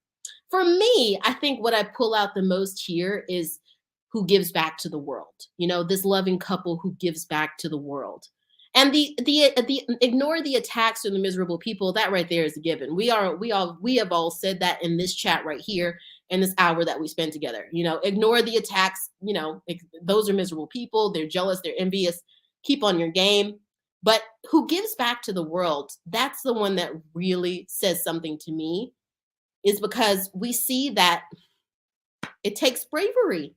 For me, I think what I pull out the most here is who gives back to the world. This loving couple who gives back to the world. And the ignore the attacks from the miserable people. That right there is a given. We have all said that in this chat right here, in this hour that we spend together. Ignore the attacks. Those are miserable people. They're jealous. They're envious. Keep on your game. But who gives back to the world? That's the one that really says something to me. Is because we see that it takes bravery.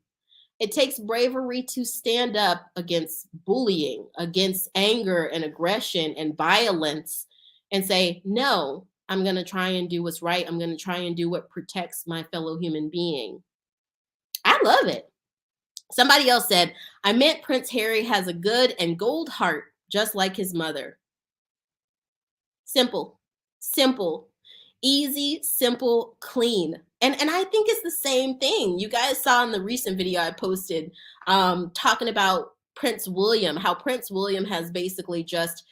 It takes bravery to stand up against bullying, against anger and aggression and violence, and say, no, I'm going to try and do what's right. I'm going to try and do what protects my fellow human being. I love it. Somebody else said, I meant Prince Harry has a good and gold heart, just like his mother. Simple, easy, simple, clean. And I think it's the same thing. You guys saw in the recent video I posted talking about Prince William, how Prince William has basically just,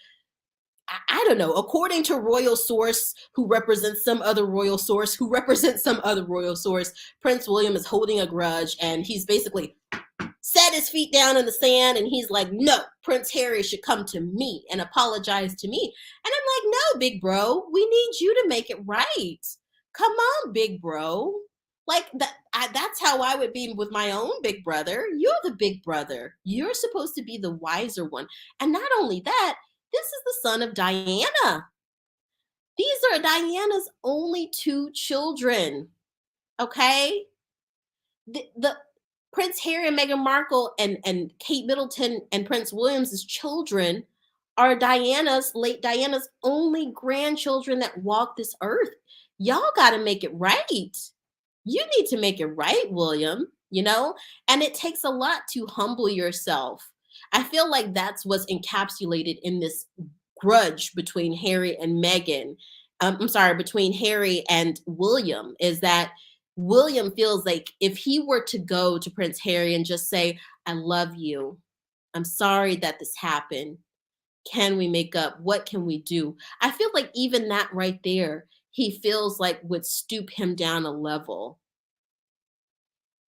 I don't know, according to royal source who represents some other royal source who represents some other royal source, Prince William is holding a grudge, and he's basically set his feet down in the sand, and he's like, no, Prince Harry should come to me and apologize to me. And I'm like, no, big bro, we need you to make it right. Come on, big bro. Like that's how I would be with my own big brother. You're the big brother. You're supposed to be the wiser one. And not only that, this is the son of Diana. These are Diana's only 2 children. Okay? The Prince Harry and Meghan Markle and Kate Middleton and Prince William's children are late Diana's only grandchildren that walk this earth. Y'all got to make it right. You need to make it right, William, and it takes a lot to humble yourself. I feel like that's what's encapsulated in this grudge between Harry and Meghan. Between Harry and William, is that William feels like if he were to go to Prince Harry and just say, I love you. I'm sorry that this happened. Can we make up? What can we do? I feel like even that right there, he feels like would stoop him down a level.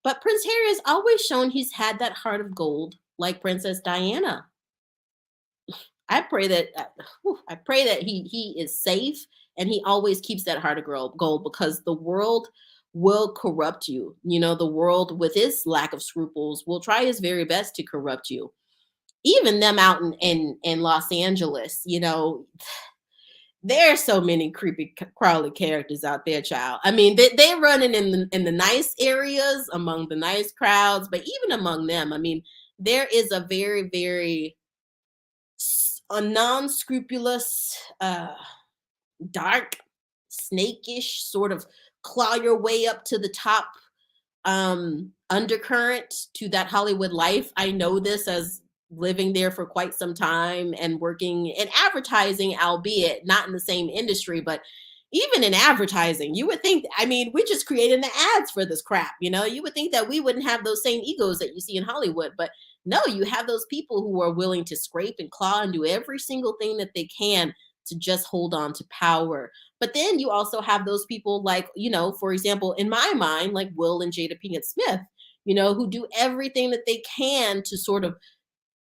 But Prince Harry has always shown he's had that heart of gold, like Princess Diana. I pray that he is safe and he always keeps that heart of gold, because the world will corrupt you. You know, the world with its lack of scruples will try his very best to corrupt you. Even them out in Los Angeles, you know, there are so many creepy crawly characters out there, child. I mean, they're running in the nice areas among the nice crowds, but even among them, I mean, there is a very, very a non-scrupulous, dark, snakish sort of claw your way up to the top undercurrent to that Hollywood life. I know this as living there for quite some time and working in advertising, albeit not in the same industry, but even in advertising, you would think, I mean, we're just creating the ads for this crap, you know, you would think that we wouldn't have those same egos that you see in Hollywood, but no, you have those people who are willing to scrape and claw and do every single thing that they can to just hold on to power. But then you also have those people like, you know, for example, in my mind, like Will and Jada Pinkett Smith, you know, who do everything that they can to sort of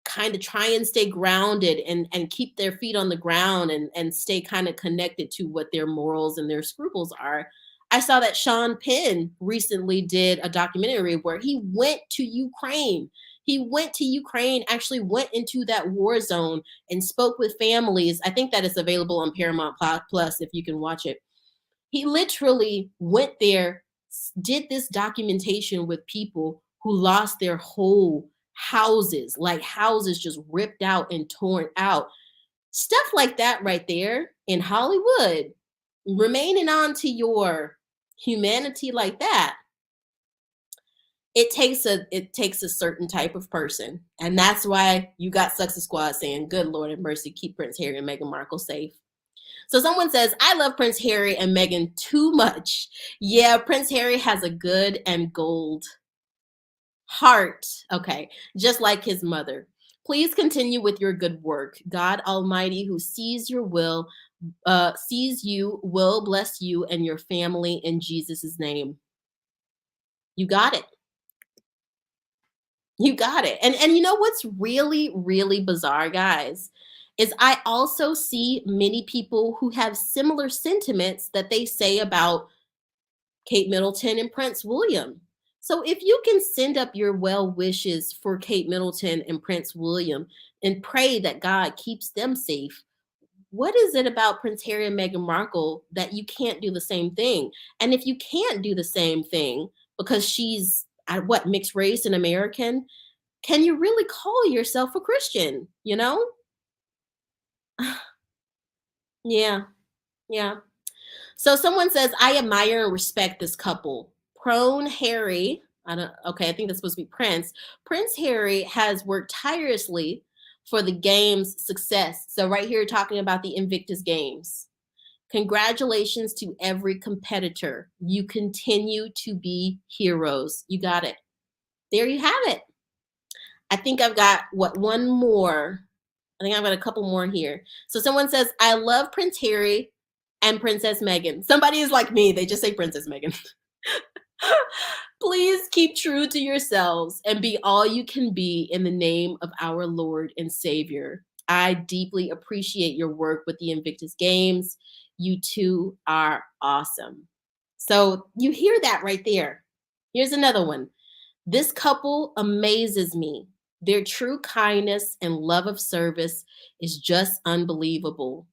kind of try and stay grounded and keep their feet on the ground and stay kind of connected to what their morals and their scruples are. I saw that Sean Penn recently did a documentary where he went to Ukraine. He went to Ukraine, actually went into that war zone and spoke with families. I think that is available on Paramount Plus if you can watch it. He literally went there, did this documentation with people who lost their whole houses, like houses just ripped out and torn out. Stuff like that right there in Hollywood, remaining on to your humanity like that, it takes a certain type of person. And that's why you got Sussexes Squad saying, good Lord have mercy, keep Prince Harry and Meghan Markle safe. So someone says, I love Prince Harry and Meghan too much. Yeah, Prince Harry has a good and gold heart. Okay, just like his mother. Please continue with your good work. God Almighty, who sees your will, sees you, will bless you and your family in Jesus' name. You got it. You got it. And you know what's really, really bizarre, guys, is I also see many people who have similar sentiments that they say about Kate Middleton and Prince William. So if you can send up your well wishes for Kate Middleton and Prince William and pray that God keeps them safe, what is it about Prince Harry and Meghan Markle that you can't do the same thing? And if you can't do the same thing because she's what, mixed race and American, can you really call yourself a Christian? You know? Yeah, yeah. So someone says, I admire and respect this couple. Prone Harry, I think that's supposed to be Prince. Prince Harry has worked tirelessly for the game's success. So right here, talking about the Invictus Games. Congratulations to every competitor. You continue to be heroes. You got it. There you have it. I think I've got one more. I think I've got a couple more here. So someone says, I love Prince Harry and Princess Meghan. Somebody is like me. They just say Princess Meghan. Please keep true to yourselves and be all you can be in the name of our Lord and Savior. I deeply appreciate your work with the Invictus Games. You two are awesome. So you hear that right there. Here's another one. This couple amazes me. Their true kindness and love of service is just unbelievable.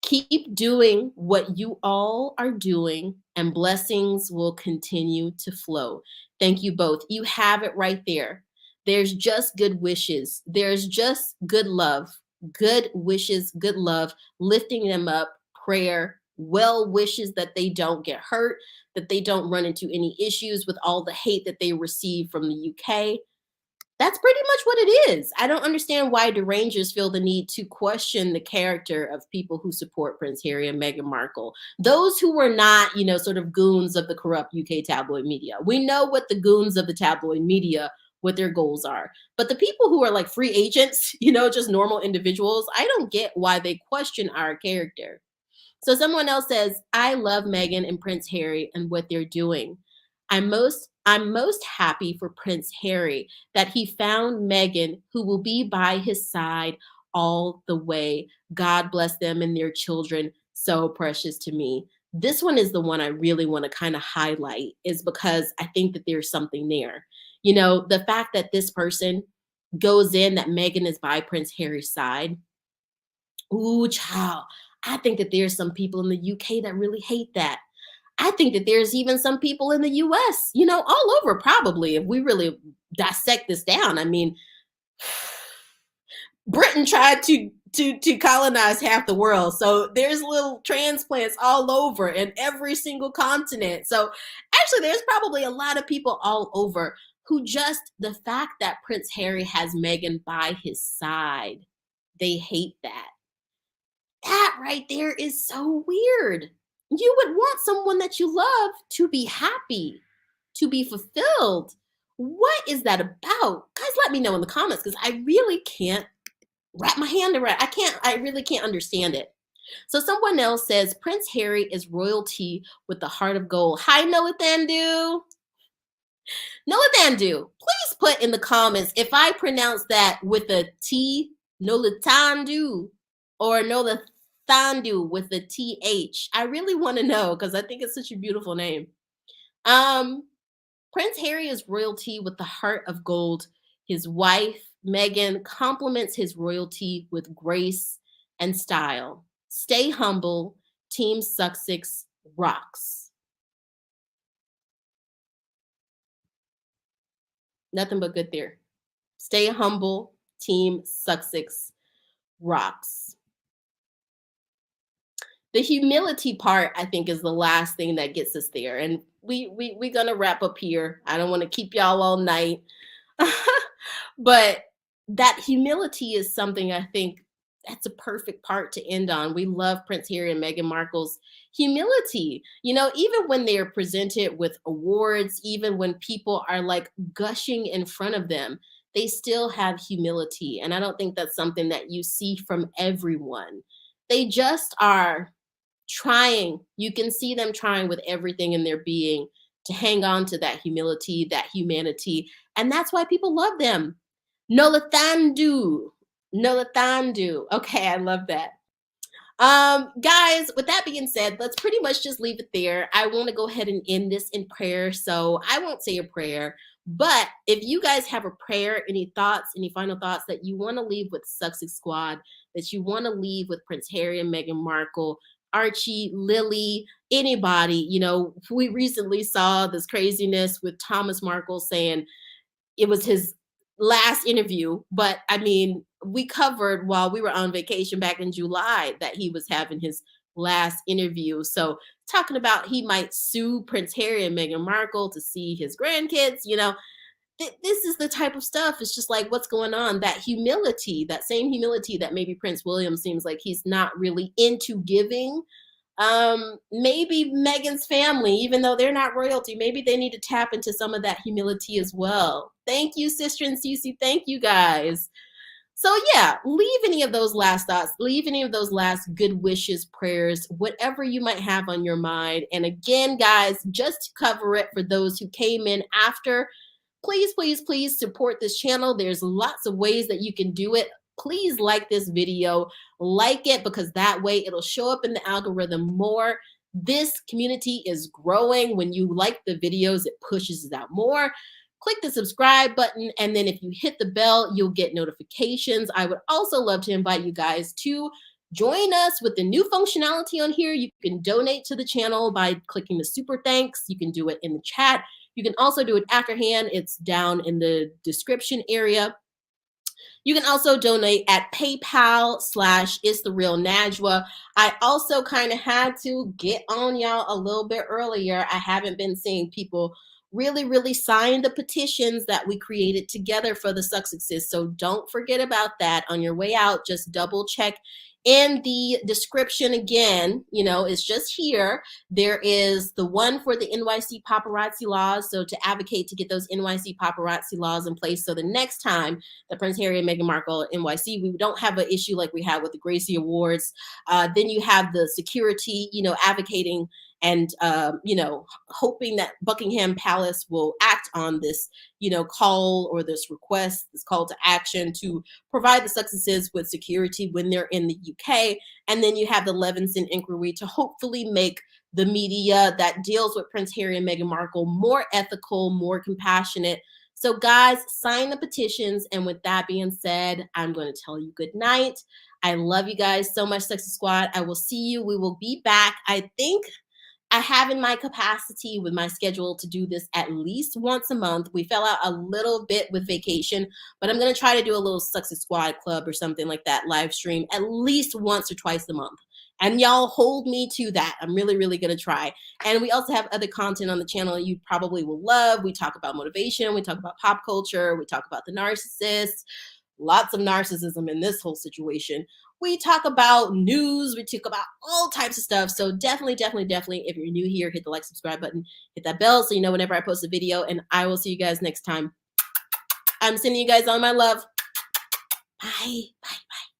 Keep doing what you all are doing, and blessings will continue to flow. Thank you both. You have it right there. There's just good wishes. There's just good love, good wishes, good love, lifting them up, prayer, well wishes that they don't get hurt, that they don't run into any issues with all the hate that they receive from the UK. That's pretty much what it is. I don't understand why derangers feel the need to question the character of people who support Prince Harry and Meghan Markle. Those who were not, sort of goons of the corrupt UK tabloid media. We know what the goons of the tabloid media what their goals are. But the people who are like free agents, you know, just normal individuals, I don't get why they question our character. So someone else says, I love Meghan and Prince Harry and what they're doing. I'm most happy for Prince Harry that he found Meghan who will be by his side all the way. God bless them and their children. So precious to me. This one is the one I really want to kind of highlight, is because I think that there's something there. You know, the fact that this person goes in that Meghan is by Prince Harry's side. Ooh, child. I think that there's some people in the UK that really hate that. I think that there's even some people in the US, you know, all over probably, if we really dissect this down. I mean, Britain tried to colonize half the world. So there's little transplants all over in every single continent. So actually there's probably a lot of people all over who just, the fact that Prince Harry has Meghan by his side, they hate that. That right there is so weird. You would want someone that you love to be happy, to be fulfilled. What is that about? Guys, let me know in the comments, because I really can't wrap my hand around. I really can't understand it. So someone else says Prince Harry is royalty with the heart of gold. Hi, Noah Thandu. Noah Thandu, please put in the comments if I pronounce that with a T, Nola Tandu, or Nola Thandu with a TH. I really want to know, because I think it's such a beautiful name. Prince Harry is royalty with the heart of gold. His wife, Meghan, complements his royalty with grace and style. Stay humble. Team Sussex rocks. Nothing but good there. Stay humble. Team Sussex rocks. The humility part, I think, is the last thing that gets us there. And we're going to wrap up here. I don't want to keep y'all all night. But that humility is something I think that's a perfect part to end on. We love Prince Harry and Meghan Markle's humility. You know, even when they're presented with awards, even when people are like gushing in front of them, they still have humility. And I don't think that's something that you see from everyone. They just are trying. You can see them trying with everything in their being to hang on to that humility, that humanity. And that's why people love them. Nola Thandu. Nola Thandu. Okay, I love that. Guys, with that being said, let's pretty much just leave it there. I want to go ahead and end this in prayer, so I won't say a prayer. But if you guys have a prayer, any thoughts, any final thoughts that you want to leave with Sussex Squad, that you want to leave with Prince Harry and Meghan Markle, Archie, Lily, anybody, you know, we recently saw this craziness with Thomas Markle saying it was his last interview. But I mean, we covered while we were on vacation back in July that he was having his last interview. So talking about he might sue Prince Harry and Meghan Markle to see his grandkids, you know, this is the type of stuff. It's just like, what's going on? That humility, that same humility that maybe Prince William seems like he's not really into giving. Maybe Meghan's family, even though they're not royalty, maybe they need to tap into some of that humility as well. Thank you, Sister and Cece. Thank you, guys. So yeah, leave any of those last thoughts, leave any of those last good wishes, prayers, whatever you might have on your mind. And again, guys, just to cover it for those who came in after, please, please, please support this channel. There's lots of ways that you can do it. Please like this video, like it, because that way it'll show up in the algorithm more. This community is growing. When you like the videos, it pushes it out more. Click the subscribe button, and then if you hit the bell, you'll get notifications. I would also love to invite you guys to join us with the new functionality on here. You can donate to the channel by clicking the super thanks. You can do it in the chat. You can also do it afterhand. It's down in the description area. You can also donate at PayPal/IsTheRealNajwa. I also kind of had to get on y'all a little bit earlier. I haven't been seeing people really sign the petitions that we created together for the Sussexes. So don't forget about that on your way out. Just double check In the description, again, it's just here. There is the one for the NYC paparazzi laws. So to advocate to get those NYC paparazzi laws in place. So the next time the Prince Harry and Meghan Markle NYC, we don't have an issue like we had with the Gracie Awards. Then you have the security, advocating and, hoping that Buckingham Palace will act on this, call or this request, this call to action to provide the Sussexes with security when they're in the UK. And then you have the Levinson inquiry to hopefully make the media that deals with Prince Harry and Meghan Markle more ethical, more compassionate. So guys, sign the petitions. And with that being said, I'm going to tell you good night. I love you guys so much, Sussexes Squad. I will see you. We will be back. I think I have in my capacity with my schedule to do this at least once a month. We fell out a little bit with vacation, but I'm going to try to do a little Sussexes Squad club or something like that live stream at least once or twice a month. And y'all hold me to that. I'm really, really going to try. And we also have other content on the channel you probably will love. We talk about motivation. We talk about pop culture. We talk about the narcissist. Lots of narcissism in this whole situation. We talk about news. We talk about all types of stuff. So definitely, definitely, definitely, if you're new here, hit the like, subscribe button, hit that bell so you know whenever I post a video. And I will see you guys next time. I'm sending you guys all my love. Bye. Bye. Bye.